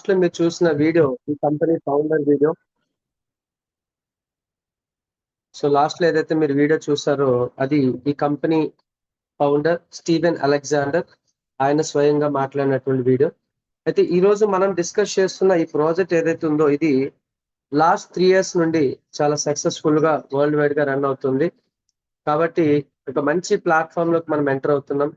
Last లో మీరు చూసిన వీడియో ఈ company founder video. So last లో ఏదైతే మీరు వీడియో చూసారో అది ఈ కంపెనీ ఫౌండర్ స్టీవెన్ అలెగ్జాండర్ ఆయన స్వయంగా మాట్లాడినటువంటి వీడియో. అయితే ఈ రోజు మనం డిస్కస్ చేస్తున్న ఈ ప్రాజెక్ట్ ఏదైతే ఉందో ఇది లాస్ట్ 3 years నుండి చాలా సక్సెస్ఫుల్ గా వరల్డ్ వైడ్ గా రన్ అవుతుంది. కాబట్టి ఒక మంచి ప్లాట్ఫామ్ లోకి మనం ఎంటర్ అవుతున్నాం.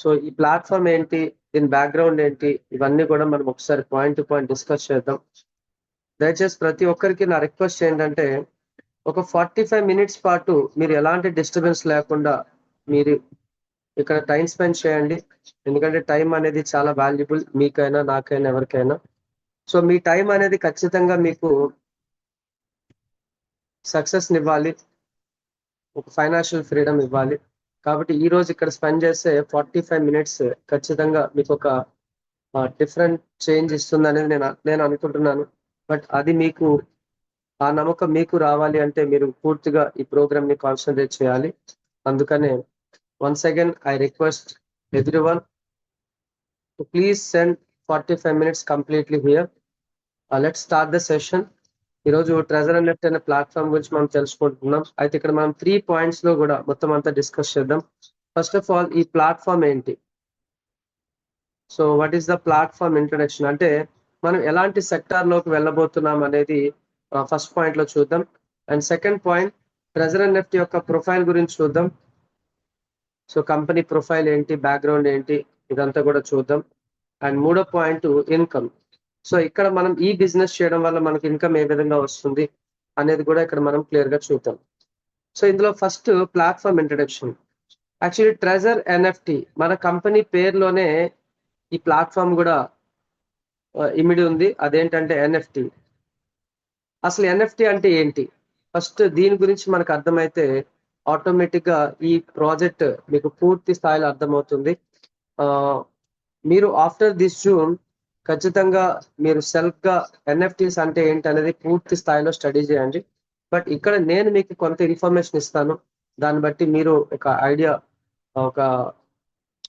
సో ఈ ప్లాట్ఫామ్ ఏంటి, దీని బ్యాక్గ్రౌండ్ ఏంటి, ఇవన్నీ కూడా మనం ఒకసారి పాయింట్ టు పాయింట్ డిస్కస్ చేద్దాం. దయచేసి ప్రతి ఒక్కరికి నా రిక్వెస్ట్ ఏంటంటే ఒక 45 minutes పాటు మీరు ఎలాంటి డిస్టర్బెన్స్ లేకుండా మీరు ఇక్కడ టైం స్పెండ్ చేయండి. ఎందుకంటే టైం అనేది చాలా వాల్యుబుల్, మీకైనా నాకైనా ఎవరికైనా. సో మీ టైం అనేది ఖచ్చితంగా మీకు సక్సెస్ ఇవ్వాలి, ఒక ఫైనాన్షియల్ ఫ్రీడమ్ ఇవ్వాలి. కాబట్టి ఈ రోజు ఇక్కడ స్పెండ్ చేసే 45 minutes ఖచ్చితంగా మీకు ఒక డిఫరెంట్ చేంజ్ ఇస్తుంది అనేది నేను అనుకుంటున్నాను. బట్ అది మీకు ఆ నమ్మకం మీకు రావాలి అంటే మీరు పూర్తిగా ఈ ప్రోగ్రామ్ ని కాన్సన్ట్రేట్ చేయాలి. అందుకనే once again I request everyone to please send 45 minutes completely here. Let's start the session. ఈరోజు ట్రెజర్ అండ్ నెఫ్ట్ అనే ప్లాట్ఫామ్ గురించి మనం తెలుసుకుంటున్నాం. అయితే ఇక్కడ మనం 3 points లో కూడా మొత్తం అంతా డిస్కస్ చేద్దాం. ఫస్ట్ ఆఫ్ ఆల్ ఈ ప్లాట్ఫామ్ ఏంటి, so what is the platform introduction అంటే మనం ఎలాంటి సెక్టార్ లోకి వెళ్ళబోతున్నాం అనేది ఫస్ట్ పాయింట్ లో చూద్దాం. And second point treasure and NEFT యొక్క ప్రొఫైల్ గురించి చూద్దాం. సో కంపెనీ ప్రొఫైల్ ఏంటి, బ్యాక్గ్రౌండ్ ఏంటి, ఇదంతా కూడా చూద్దాం. అండ్ మూడో పాయింట్ ఇన్కమ్. సో ఇక్కడ మనం ఈ బిజినెస్ చేయడం వల్ల మనకి ఇన్కమ్ ఏ విధంగా వస్తుంది అనేది కూడా ఇక్కడ మనం క్లియర్ గా చూద్దాం. సో ఇందులో first platform introduction. Actually treasure NFT మన కంపెనీ పేరులోనే ఈ ప్లాట్ఫామ్ కూడా ఇమిడి ఉంది. అదేంటంటే ఎన్ఎఫ్టి. అసలు ఎన్ఎఫ్టి అంటే ఏంటి, ఫస్ట్ దీని గురించి మనకు అర్థమైతే ఆటోమేటిక్ గా ఈ ప్రాజెక్ట్ మీకు పూర్తి స్థాయిలో అర్థమవుతుంది. మీరు ఆఫ్టర్ దిస్ జూన్ ఖచ్చితంగా మీరు సెల్ఫ్ గా ఎన్ఎఫ్టీస్ అంటే ఏంటి అనేది పూర్తి స్థాయిలో స్టడీ చేయండి. బట్ ఇక్కడ నేను మీకు కొంత ఇన్ఫర్మేషన్ ఇస్తాను, దాన్ని బట్టి మీరు ఒక ఐడియా, ఒక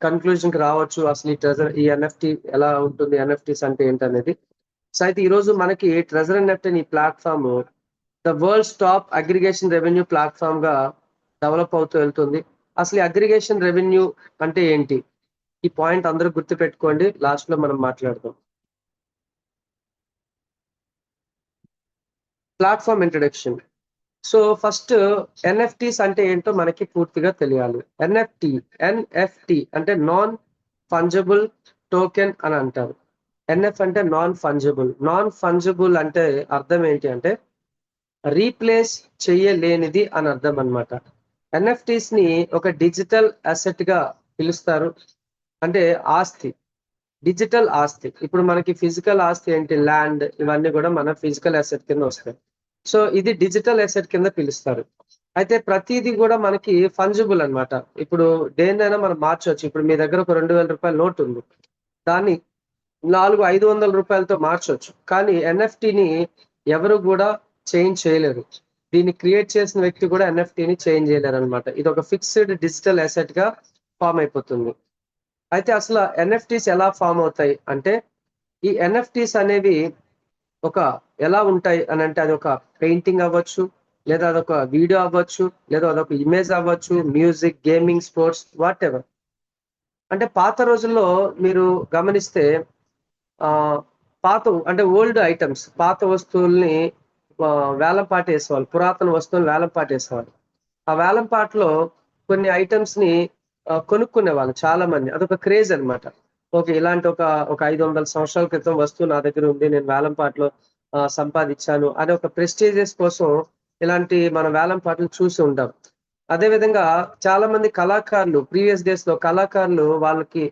కన్క్లూజన్ కి రావచ్చు అసలు ఈ ట్రెజర్, ఈ ఎన్ఎఫ్టి ఎలా ఉంటుంది, ఎన్ఎఫ్టీస్ అంటే ఏంటి అనేది. సో అయితే ఈ రోజు మనకి ట్రెజర్ అండ్ నెఫ్ట్ అనే ఈ platform the world's top aggregation revenue platform గా డెవలప్ అవుతూ వెళ్తుంది. అసలు అగ్రిగేషన్ రెవెన్యూ అంటే ఏంటి, ఈ పాయింట్ అందరూ గుర్తు పెట్టుకోండి, లాస్ట్ లో మనం మాట్లాడదాం. Platform introduction. So first NFTs అంటే ఏంటో మనకి పూర్తిగా తెలియాలి. ఎన్ఎఫ్టి అంటే నాన్ ఫంజబుల్ టోకెన్ అని అంటారు. ఎన్ఎఫ్ అంటే నాన్ ఫంజబుల్. నాన్ ఫంజబుల్ అంటే అర్థం ఏంటి అంటే రీప్లేస్ చేయలేనిది అని అర్థం అనమాట. ఎన్ఎఫ్టీస్ ని ఒక డిజిటల్ అసెట్ గా పిలుస్తారు, అంటే ఆస్తి, డిజిటల్ ఆస్తి. ఇప్పుడు మనకి ఫిజికల్ ఆస్తి ఏంటి, ల్యాండ్, ఇవన్నీ కూడా మన ఫిజికల్ అసెట్ కింద వస్తాయి. సో ఇది డిజిటల్ అసెట్ కింద పిలుస్తారు. అయితే ప్రతిదీ కూడా మనకి ఫంజబుల్ అన్నమాట. ఇప్పుడు దేన్నైనా మనం మార్చవచ్చు. ఇప్పుడు మీ దగ్గర ఒక 2000 రూపాయల నోట్ ఉంది, దాన్ని 500 రూపాయలతో మార్చవచ్చు. కానీ ఎన్ఎఫ్టిని ఎవరు కూడా చేంజ్ చేయలేరు. దీన్ని క్రియేట్ చేసిన వ్యక్తి కూడా ఎన్ఎఫ్టిని చేంజ్ చేయలేరు అనమాట. ఇది ఒక ఫిక్స్డ్ డిజిటల్ అసెట్ గా ఫామ్ అయిపోతుంది. అయితే అసలు ఎన్ఎఫ్టీస్ ఎలా ఫామ్ అవుతాయి అంటే ఈ ఎన్ఎఫ్టీస్ అనేవి ఒక ఎలా ఉంటాయి అని అంటే అది ఒక పెయింటింగ్ అవ్వచ్చు, లేదా అదొక వీడియో అవ్వచ్చు, లేదా అదొక ఇమేజ్ అవ్వచ్చు, music, gaming, sports, what ever. అంటే పాత రోజుల్లో మీరు గమనిస్తే పాత అంటే ఓల్డ్ ఐటమ్స్, పాత వస్తువుల్ని వేలం పాట వేసేవాళ్ళు, పురాతన వస్తువులు వేలం పాట వేసేవాళ్ళు. ఆ వేలం పాటలో కొన్ని ఐటమ్స్ ని కొనుక్కునే వాళ్ళు చాలా మంది. అదొక క్రేజ్ అనమాట. ఓకే, ఇలాంటి ఒక 500 సంవత్సరాల క్రితం వస్తువు నా దగ్గర ఉంది, నేను వేలం పాటలో సంపాదించాను అనే ఒక ప్రెస్టీజియస్ కోసం ఇలాంటి మన వేలం పాటలు చూసి ఉంటాం. అదే విధంగా చాలా మంది కళాకారులు, ప్రీవియస్ డేస్ లో కళాకారులు వాళ్ళకి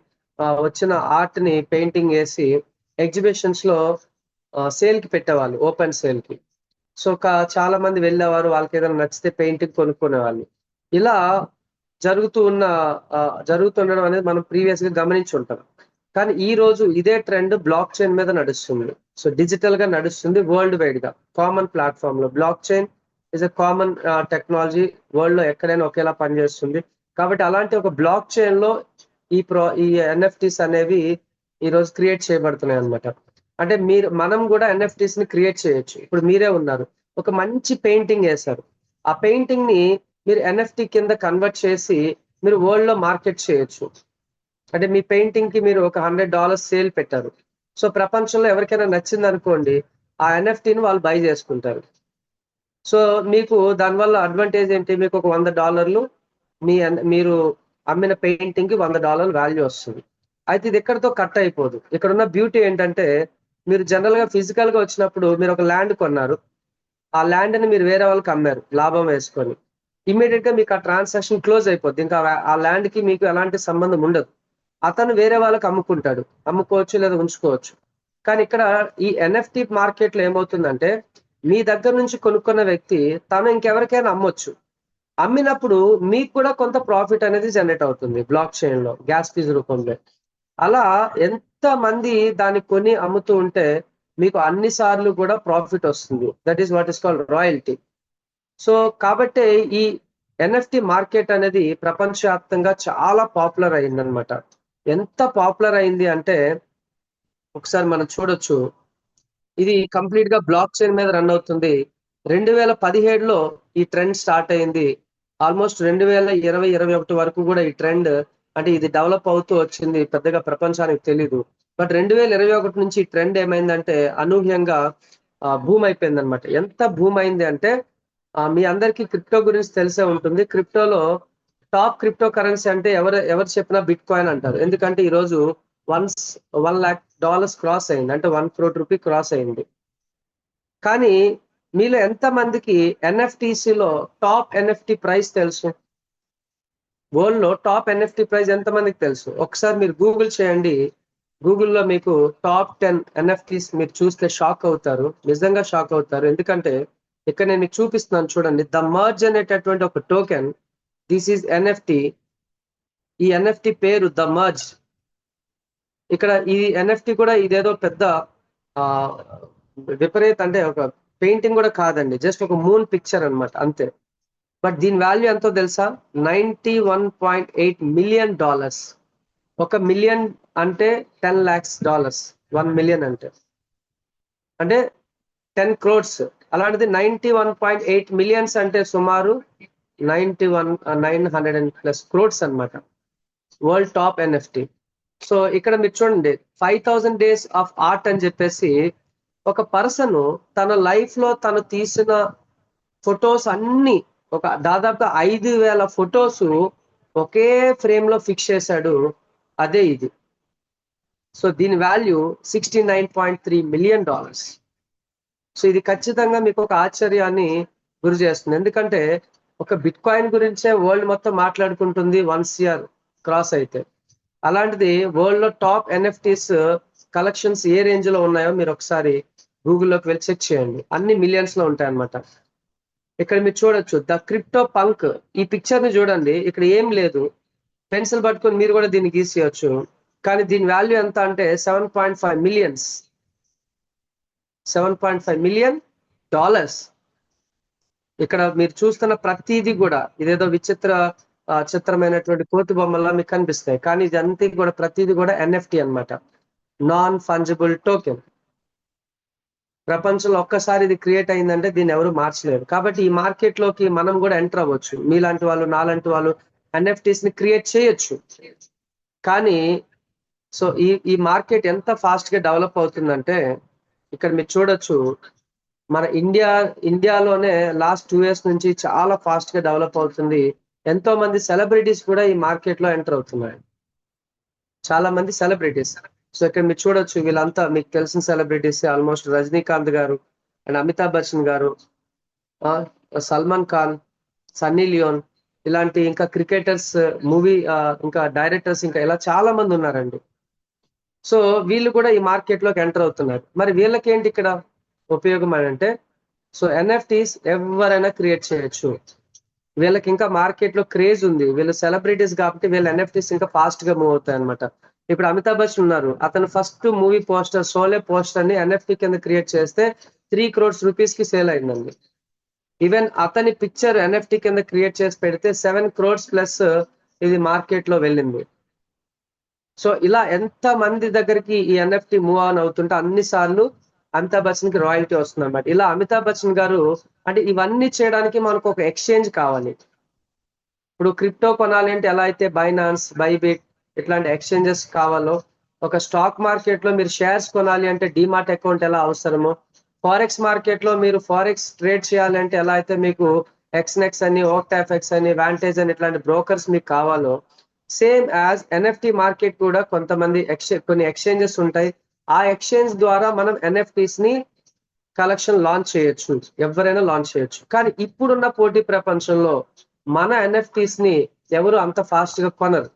వచ్చిన ఆర్ట్ ని పెయింటింగ్ వేసి ఎగ్జిబిషన్స్ లో సేల్ కి పెట్టేవాళ్ళు, ఓపెన్ సేల్ కి. సో చాలా మంది వెళ్ళేవారు, వాళ్ళకి ఏదైనా నచ్చితే పెయింటింగ్ కొనుక్కునేవాళ్ళు. ఇలా జరుగుతుండడం అనేది మనం ప్రీవియస్ గా గమనించి ఉంటాం. కానీ ఈ రోజు ఇదే ట్రెండ్ బ్లాక్ చైన్ మీద నడుస్తుంది. సో డిజిటల్ గా నడుస్తుంది వరల్డ్ వైడ్ గా, కామన్ ప్లాట్ఫామ్ లో. Block chain is a common technology, world లో ఎక్కడైనా ఒకేలా పనిచేస్తుంది. కాబట్టి అలాంటి ఒక బ్లాక్ చైన్ లో ఈ ఎన్ఎఫ్టీస్ అనేవి ఈ రోజు క్రియేట్ చేయబడుతున్నాయి అనమాట. అంటే మనం కూడా ఎన్ఎఫ్టీస్ ని క్రియేట్ చేయొచ్చు. ఇప్పుడు మీరే ఉన్నారు, ఒక మంచి పెయింటింగ్ వేశారు, ఆ పెయింటింగ్ ని మీరు ఎన్ఎఫ్టీ కింద కన్వర్ట్ చేసి మీరు వరల్డ్ లో మార్కెట్ చేయొచ్చు. అంటే మీ పెయింటింగ్ కి మీరు ఒక $100 సేల్ పెట్టారు. సో ప్రపంచంలో ఎవరికైనా నచ్చింది అనుకోండి, ఆ ఎన్ఎఫ్టీని వాళ్ళు బై చేసుకుంటారు. సో మీకు దానివల్ల అడ్వాంటేజ్ ఏంటి? మీకు ఒక $100 మీరు అమ్మిన పెయింటింగ్ కి $100 వాల్యూ వస్తుంది. అయితే ఇది ఎక్కడితో కట్ అయిపోదు. ఇక్కడ ఉన్న బ్యూటీ ఏంటంటే, మీరు జనరల్ గా ఫిజికల్ గా వచ్చినప్పుడు మీరు ఒక ల్యాండ్ కొన్నారు, ఆ ల్యాండ్ ని మీరు వేరే వాళ్ళకి అమ్మారు లాభం వేసుకొని, ఇమీడియట్ గా మీకు ఆ ట్రాన్సాక్షన్ క్లోజ్ అయిపోద్ది. ఇంకా ఆ ల్యాండ్ కి మీకు ఎలాంటి సంబంధం ఉండదు. అతను వేరే వాళ్ళకి అమ్ముకుంటాడు, అమ్ముకోవచ్చు లేదా ఉంచుకోవచ్చు. కానీ ఇక్కడ ఈ ఎన్ఎఫ్టి మార్కెట్ లో ఏమవుతుందంటే, మీ దగ్గర నుంచి కొనుక్కున్న వ్యక్తి తను ఇంకెవరికైనా అమ్మొచ్చు. అమ్మినప్పుడు మీకు కూడా కొంత ప్రాఫిట్ అనేది జనరేట్ అవుతుంది బ్లాక్ చైన్ లో, గ్యాస్ ఫీజు రూపంలో. అలా ఎంత మంది దాన్ని కొని అమ్ముతూ ఉంటే మీకు అన్ని సార్లు కూడా ప్రాఫిట్ వస్తుంది. That is what is called royalty. So కాబట్టి ఈ ఎన్ఎఫ్టి మార్కెట్ అనేది ప్రపంచవ్యాప్తంగా చాలా పాపులర్ అయిందనమాట. ఎంత పాపులర్ అయింది అంటే, ఒకసారి మనం చూడొచ్చు, ఇది కంప్లీట్ గా బ్లాక్ చైన్ మీద రన్ అవుతుంది. 2017లో ఈ ట్రెండ్ స్టార్ట్ అయింది. ఆల్మోస్ట్ 2020-21 వరకు కూడా ఈ ట్రెండ్, అంటే ఇది డెవలప్ అవుతూ వచ్చింది, పెద్దగా ప్రపంచానికి తెలీదు. బట్ 2021 నుంచి ఈ ట్రెండ్ ఏమైందంటే అనూహ్యంగా భూమ్ అయిపోయింది అనమాట. ఎంత భూమ్ అయింది అంటే, మీ అందరికీ క్రిప్టో గురించి తెలిసే ఉంటుంది. క్రిప్టోలో టాప్ క్రిప్టో కరెన్సీ అంటే ఎవరు చెప్పినా బిట్ కాయిన్ అంటారు. ఎందుకంటే ఈరోజు వన్స్ $1 lakh క్రాస్ అయింది, అంటే 1 crore రూపీ క్రాస్ అయింది. కానీ మీలో ఎంత మందికి ఎన్ఎఫ్టిసిలో టాప్ ఎన్ఎఫ్టి ప్రైస్ తెలుసు? వరల్డ్ లో టాప్ ఎన్ఎఫ్టి ప్రైస్ ఎంత మందికి తెలుసు? ఒకసారి మీరు గూగుల్ చేయండి. గూగుల్లో మీకు టాప్ 10 ఎన్ఎఫ్టీస్ మీరు చూస్తే షాక్ అవుతారు, నిజంగా షాక్ అవుతారు. ఎందుకంటే ఇక్కడ నేను మీకు చూపిస్తున్నాను చూడండి, ద మర్జ్ అనేటటువంటి ఒక టోకెన్, దిస్ ఈజ్ ఎన్ఎఫ్టి. ఈ ఎన్ఎఫ్టి పేరు ద మర్జ్. ఇక్కడ ఈ ఎన్ఎఫ్టి కూడా ఇదేదో పెద్ద ఆ విపరీత, అంటే ఒక పెయింటింగ్ కూడా కాదండి, జస్ట్ ఒక మూన్ పిక్చర్ అన్నమాట, అంతే. బట్ దీని వాల్యూ ఎంతో తెలుసా? $91.8 million. 1 million అంటే $10 lakhs. 1 million అంటే 10 crores. అలాంటిది 91.8 million అంటే సుమారు 900+ crores అన్నమాట. World top NFT. సో ఇక్కడ మీరు చూడండి, 5000 days ఆఫ్ ఆర్ట్ అని చెప్పేసి ఒక పర్సన్ తన లైఫ్ లో తను తీసిన ఫొటోస్ అన్ని, ఒక దాదాపు 5000 ఫొటోస్ ఒకే ఫ్రేమ్ లో ఫిక్స్ చేశాడు. అదే ఇది. సో దీని వాల్యూ $69.3 million. సో ఇది ఖచ్చితంగా మీకు ఒక ఆశ్చర్యాన్ని గురి చేస్తుంది. ఎందుకంటే ఒక బిట్ కాయిన్ గురించే వరల్డ్ మొత్తం మాట్లాడుకుంటుంది వన్స్ ఇయర్ క్రాస్ అయితే. అలాంటిది వరల్డ్ లో టాప్ ఎన్ఎఫ్టీస్ కలెక్షన్స్ ఏ రేంజ్ లో ఉన్నాయో మీరు ఒకసారి గూగుల్లోకి వెళ్ళి చెక్ చేయండి. అన్ని మిలియన్స్ లో ఉంటాయి అన్నమాట. ఇక్కడ మీరు చూడొచ్చు ద క్రిప్టో పంక్. ఈ పిక్చర్ ని చూడండి, ఇక్కడ ఏం లేదు, పెన్సిల్ పట్టుకొని మీరు కూడా దీన్ని గీసేయచ్చు. కానీ దీని వాల్యూ ఎంత అంటే 7.5 million. $7.5 million. ఇక్కడ మీరు చూస్తున్న ప్రతిదీ కూడా ఇదేదో చిత్రమైనటువంటి కోతి బొమ్మల్లా మీకు కనిపిస్తాయి, కానీ ఇది అంతా కూడా ప్రతిదీ కూడా ఎన్ఎఫ్టి అన్నమాట, నాన్ ఫంజిబుల్ టోకెన్. ప్రపంచంలో ఒక్కసారి ఇది క్రియేట్ అయిందంటే దీన్ని ఎవరు మార్చలేరు. కాబట్టి ఈ మార్కెట్ లోకి మనం కూడా ఎంటర్ అవ్వచ్చు. మీలాంటి వాళ్ళు, నాలాంటి వాళ్ళు ఎన్ఎఫ్టీస్ ని క్రియేట్ చేయొచ్చు. కానీ సో ఈ మార్కెట్ ఎంత ఫాస్ట్ గా డెవలప్ అవుతుందంటే, ఇక్కడ మీరు చూడొచ్చు, మన ఇండియాలోనే లాస్ట్ 2 years నుంచి చాలా ఫాస్ట్ గా డెవలప్ అవుతుంది. ఎంతో మంది సెలబ్రిటీస్ కూడా ఈ మార్కెట్ లో ఎంటర్ అవుతున్నారు. చాలా మంది సెలబ్రిటీస్. సో ఇక్కడ మీరు చూడొచ్చు, వీళ్ళంతా మీకు తెలిసిన సెలబ్రిటీస్. ఆల్మోస్ట్ రజనీకాంత్ గారు అండ్ అమితాబ్ బచ్చన్ గారు, సల్మాన్ ఖాన్, సన్నీ లియోన్, ఇలాంటి ఇంకా క్రికెటర్స్, మూవీ ఇంకా డైరెక్టర్స్, ఇంకా ఇలా చాలా మంది ఉన్నారండి. సో వీళ్ళు కూడా ఈ మార్కెట్ లోకి ఎంటర్ అవుతున్నారు. మరి వీళ్ళకి ఏంటి ఇక్కడ ఉపయోగం అని అంటే, సో ఎన్ఎఫ్టీస్ ఎవరైనా క్రియేట్ చేయొచ్చు. వీళ్ళకి ఇంకా మార్కెట్ లో క్రేజ్ ఉంది, వీళ్ళు సెలబ్రిటీస్ కాబట్టి వీళ్ళ ఎన్ఎఫ్టీస్ ఇంకా ఫాస్ట్ గా మూవ్ అవుతాయి అనమాట. ఇప్పుడు అమితాబ్ బచ్చన్ ఉన్నారు, అతను first movie poster, Sholay poster ని ఎన్ఎఫ్టీ కింద క్రియేట్ చేస్తే 3 crores రూపీస్ కి సేల్ అయిందండి. ఈవెన్ అతని పిక్చర్ ఎన్ఎఫ్టీ కింద క్రియేట్ చేసి పెడితే 7 crores+ ఇది మార్కెట్ లో వెళ్ళింది. సో ఇలా ఎంత మంది దగ్గరికి ఈ ఎన్ఎఫ్టి మూవ్ ఆన్ అవుతుంటే అన్ని సార్లు అమితాబ్ బచ్చన్ కి రాయల్టీ వస్తుంది అనమాట. ఇలా అమితాబ్ బచ్చన్ గారు అంటే ఇవన్నీ చేయడానికి మనకు ఒక ఎక్స్చేంజ్ కావాలి. ఇప్పుడు క్రిప్టో కొనాలి అంటే ఎలా అయితే బైనాన్స్, బైబిట్ ఇట్లాంటి ఎక్స్చేంజెస్ కావాలో, ఒక స్టాక్ మార్కెట్ లో మీరు షేర్స్ కొనాలి అంటే డిమాట్ అకౌంట్ ఎలా అవసరమో, ఫారెక్స్ మార్కెట్ లో మీరు ఫారెక్స్ ట్రేడ్ చేయాలి అంటే ఎలా అయితే మీకు ఎక్స్నెక్స్ అని, ఓక్టాఫెక్స్ అని, వాంటేజ్ అని ఇట్లాంటి బ్రోకర్స్ మీకు కావాలో, సేమ్ యాజ్ ఎన్ఎఫ్టి మార్కెట్ కూడా కొంతమంది కొన్ని ఎక్స్చేంజెస్ ఉంటాయి. ఆ ఎక్స్చేంజ్ ద్వారా మనం ఎన్ఎఫ్టీస్ ని కలెక్షన్ లాంచ్ చేయొచ్చు, ఎవరైనా లాంచ్ చేయొచ్చు. కానీ ఇప్పుడున్న పోటీ ప్రపంచంలో మన ఎన్ఎఫ్టీస్ ని ఎవరు అంత ఫాస్ట్ గా కొనరు,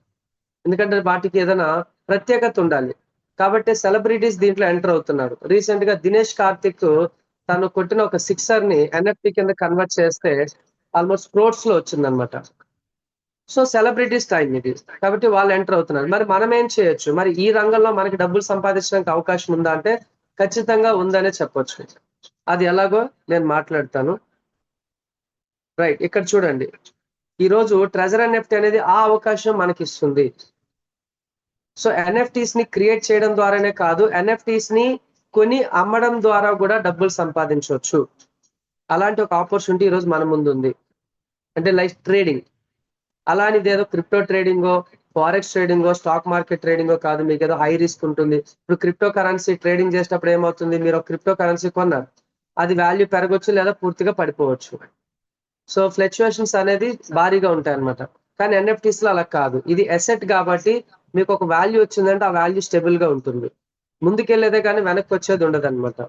ఎందుకంటే వాటికి ఏదైనా ప్రత్యేకత ఉండాలి. కాబట్టి సెలబ్రిటీస్ దీంట్లో ఎంటర్ అవుతున్నారు. రీసెంట్ గా దినేష్ కార్తిక్ తను కొట్టిన ఒక సిక్సర్ ని ఎన్ఎఫ్టీ కింద కన్వర్ట్ చేస్తే ఆల్మోస్ట్ క్రోడ్స్ లో వచ్చిందనమాట. సో సెలబ్రిటీస్ టైం ఇది, కాబట్టి వాళ్ళు ఎంటర్ అవుతున్నారు. మరి మనం ఏం చేయొచ్చు? మరి ఈ రంగంలో మనకి డబ్బులు సంపాదించడానికి అవకాశం ఉందా అంటే ఖచ్చితంగా ఉందనే చెప్పొచ్చు. అది ఎలాగో నేను మాట్లాడతాను. రైట్, ఇక్కడ చూడండి. ఈ రోజు ట్రెజర్ ఎన్ఎఫ్టీ అనేది ఆ అవకాశం మనకి ఇస్తుంది. సో ఎన్ఎఫ్టీస్ ని క్రియేట్ చేయడం ద్వారానే కాదు, ఎన్ఎఫ్టీస్ ని కొని అమ్మడం ద్వారా కూడా డబ్బులు సంపాదించవచ్చు. అలాంటి ఒక ఆపర్చునిటీ ఈ రోజు మన ముందు ఉంది. అంటే లైక్ ట్రేడింగ్. అలాంటిది ఏదో క్రిప్టో ట్రేడింగో, ఫారెక్స్ ట్రేడింగో, స్టాక్ మార్కెట్ ట్రేడింగో కాదు. మీకు ఏదో హై రిస్క్ ఉంటుంది. ఇప్పుడు క్రిప్టో కరెన్సీ ట్రేడింగ్ చేసేటప్పుడు ఏమవుతుంది? మీరు ఒక క్రిప్టో కరెన్సీ కొన్నారు, అది వాల్యూ పెరగొచ్చు లేదా పూర్తిగా పడిపోవచ్చు. సో ఫ్లక్చుయేషన్స్ అనేది భారీగా ఉంటాయి అనమాట. కానీ ఎన్ఎఫ్టీస్ లో అలా కాదు. ఇది అసెట్ కాబట్టి మీకు ఒక వాల్యూ వచ్చిందంటే ఆ వాల్యూ స్టేబుల్ గా ఉంటుంది, ముందుకెళ్లేదే కానీ వెనక్కి వచ్చేది ఉండదు అనమాట.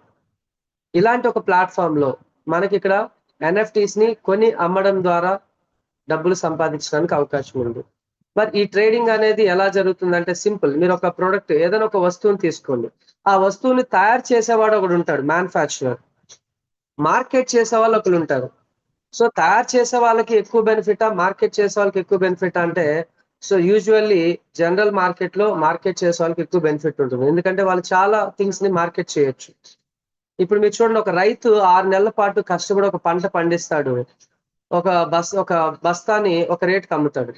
ఇలాంటి ఒక ప్లాట్ఫామ్ లో మనకి ఇక్కడ ఎన్ఎఫ్టీస్ ని కొని అమ్మడం ద్వారా డబ్బులు సంపాదించడానికి అవకాశం ఉంది. మరి ఈ ట్రేడింగ్ అనేది ఎలా జరుగుతుందంటే సింపుల్. మీరు ఒక ప్రోడక్ట్, ఏదైనా ఒక వస్తువుని తీసుకోండి. ఆ వస్తువుని తయారు చేసేవాడు ఒకడు ఉంటాడు, మ్యానుఫ్యాక్చరర్. మార్కెట్ చేసే వాళ్ళు ఒకరు ఉంటారు. సో తయారు చేసే వాళ్ళకి ఎక్కువ బెనిఫిటా, మార్కెట్ చేసే వాళ్ళకి ఎక్కువ బెనిఫిట్ అంటే, సో యూజువల్లీ జనరల్ మార్కెట్ లో మార్కెట్ చేసే వాళ్ళకి ఎక్కువ బెనిఫిట్ ఉంటుంది. ఎందుకంటే వాళ్ళు చాలా థింగ్స్ ని మార్కెట్ చేయొచ్చు. ఇప్పుడు మీరు చూడండి, ఒక రైతు 6 నెలల పాటు కష్టపడి ఒక పంట పండిస్తాడు. ఒక బస్తాని ఒక రేట్కి అమ్ముతాడు.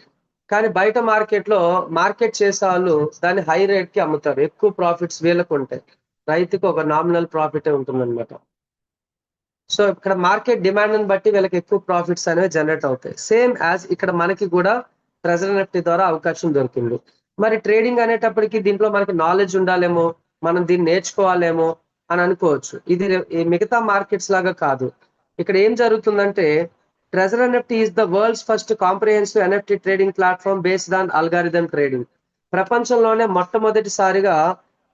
కానీ బయట మార్కెట్ లో మార్కెట్ చేసే వాళ్ళు దాన్ని హై రేట్ కి అమ్ముతారు. ఎక్కువ ప్రాఫిట్స్ వీళ్ళకు ఉంటాయి. రైతుకు ఒక నామినల్ ప్రాఫిటే ఉంటుంది అనమాట. సో ఇక్కడ మార్కెట్ డిమాండ్ బట్టి వీళ్ళకి ఎక్కువ ప్రాఫిట్స్ అనేవి జనరేట్ అవుతాయి. సేమ్ యాజ్ ఇక్కడ మనకి కూడా ట్రెజర్ ఎన్ఎఫ్టీ ద్వారా అవకాశం దొరికింది. మరి ట్రేడింగ్ అనేటప్పటికి దీంట్లో మనకి నాలెడ్జ్ ఉండాలేమో, మనం దీన్ని నేర్చుకోవాలేమో అని అనుకోవచ్చు. ఇది ఈ మిగతా మార్కెట్స్ లాగా కాదు. ఇక్కడ ఏం జరుగుతుందంటే, treasure NFT is the world's first comprehensive NFT trading platform based on algorithm trading. ప్రపంచంలోనే మొట్టమొదటిసారిగా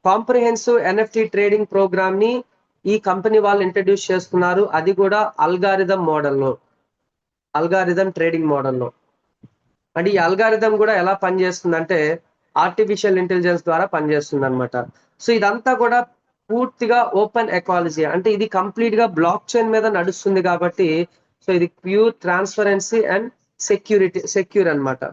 కాంప్రిహెన్సివ్ ఎన్ఎఫ్టీ ట్రేడింగ్ ప్రోగ్రామ్ ని ఈ కంపెనీ వాళ్ళు ఇంట్రడ్యూస్ చేస్తున్నారు. అది కూడా అల్గారిథం మోడల్లో, అల్గారిథం ట్రేడింగ్ మోడల్లో. అంటే ఈ అల్గారిథం కూడా ఎలా పనిచేస్తుందంటే ఆర్టిఫిషియల్ ఇంటెలిజెన్స్ ద్వారా పనిచేస్తుంది అనమాట. సో ఇదంతా కూడా పూర్తిగా ఓపెన్ ఎకాలజీ, అంటే ఇది కంప్లీట్ గా బ్లాక్ చైన్ మీద నడుస్తుంది కాబట్టి, సో ఇది ప్యూర్ ట్రాన్స్పరెన్సీ అండ్ సెక్యూర్ అన్నమాట.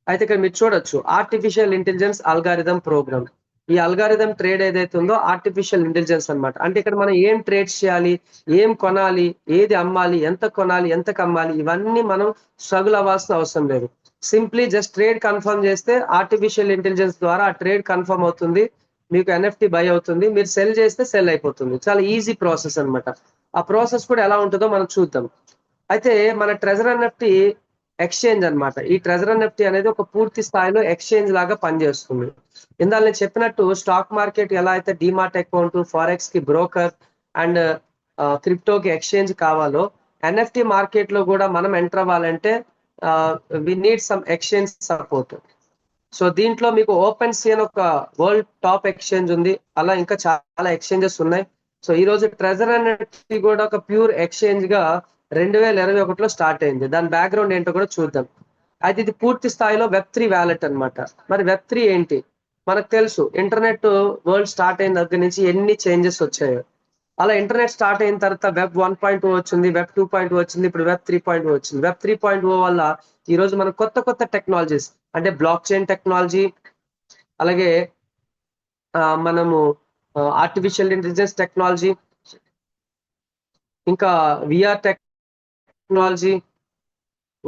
అయితే ఇక్కడ మీరు చూడొచ్చు, ఆర్టిఫిషియల్ ఇంటెలిజెన్స్ అల్గారిథం ప్రోగ్రామ్. ఈ అల్గారిథం ట్రేడ్ ఏదైతే ఉందో ఆర్టిఫిషియల్ ఇంటెలిజెన్స్ అన్నమాట. అంటే ఇక్కడ మనం ఏం ట్రేడ్స్ చేయాలి, ఏం కొనాలి, ఏది అమ్మాలి, ఎంత కొనాలి, ఎంత కమ్మాలి, ఇవన్నీ మనం స్ట్రగుల్ అవ్వాల్సిన అవసరం లేదు. సింప్లీ జస్ట్ ట్రేడ్ కన్ఫర్మ్ చేస్తే ఆర్టిఫిషియల్ ఇంటెలిజెన్స్ ద్వారా ఆ ట్రేడ్ కన్ఫర్మ్ అవుతుంది, మీకు ఎన్ఎఫ్టీ బై అవుతుంది, మీరు సెల్ చేస్తే సెల్ అయిపోతుంది. చాలా ఈజీ ప్రాసెస్ అన్నమాట. ఆ ప్రాసెస్ కూడా ఎలా ఉంటుందో మనం చూద్దాం. అయితే మన ట్రెజర్ ఎన్ఎఫ్టీ ఎక్స్చేంజ్ అన్నమాట. ఈ ట్రెజర్ ఎన్ఎఫ్టీ అనేది ఒక పూర్తి స్థాయిలో ఎక్స్చేంజ్ లాగా పనిచేస్తుంది. ఇందాక నేను చెప్పినట్టు స్టాక్ మార్కెట్ ఎలా అయితే డిమాట్ అకౌంట్, ఫారెక్స్ కి బ్రోకర్ అండ్ క్రిప్టోకి ఎక్స్చేంజ్ కావాలో, ఎన్ఎఫ్టీ మార్కెట్ లో కూడా మనం ఎంటర్ అవ్వాలంటే we need some exchange support. So దీంట్లో మీకు ఓపెన్ సీ అని ఒక వరల్డ్ టాప్ ఎక్స్చేంజ్ ఉంది. అలా ఇంకా చాలా ఎక్స్చేంజెస్ ఉన్నాయి. సో ఈ రోజు ట్రెజర్ ఎన్ఎఫ్టీ కూడా ఒక ప్యూర్ ఎక్స్చేంజ్ గా 2021లో స్టార్ట్ అయింది. దాని బ్యాక్గ్రౌండ్ ఏంటో కూడా చూద్దాం. అయితే ఇది పూర్తి స్థాయిలో వెబ్3 వ్యాలెట్ అన్నమాట. మరి వెబ్3 ఏంటి? మనకు తెలుసు, ఇంటర్నెట్ వరల్డ్ స్టార్ట్ అయిన దగ్గర నుంచి ఎన్ని చేంజెస్ వచ్చాయో. అలా ఇంటర్నెట్ స్టార్ట్ అయిన తర్వాత వెబ్ 1.0 వచ్చింది, వెబ్ 2.0 వచ్చింది, ఇప్పుడు వెబ్ 3.0 వచ్చింది. వెబ్ 3.0 వల్ల ఈ రోజు మనం కొత్త కొత్త టెక్నాలజీస్, అంటే బ్లాక్ చైన్ టెక్నాలజీ, అలాగే మనము ఆర్టిఫిషియల్ ఇంటెలిజెన్స్ టెక్నాలజీ, ఇంకా విఆర్ టెక్నాలజీ,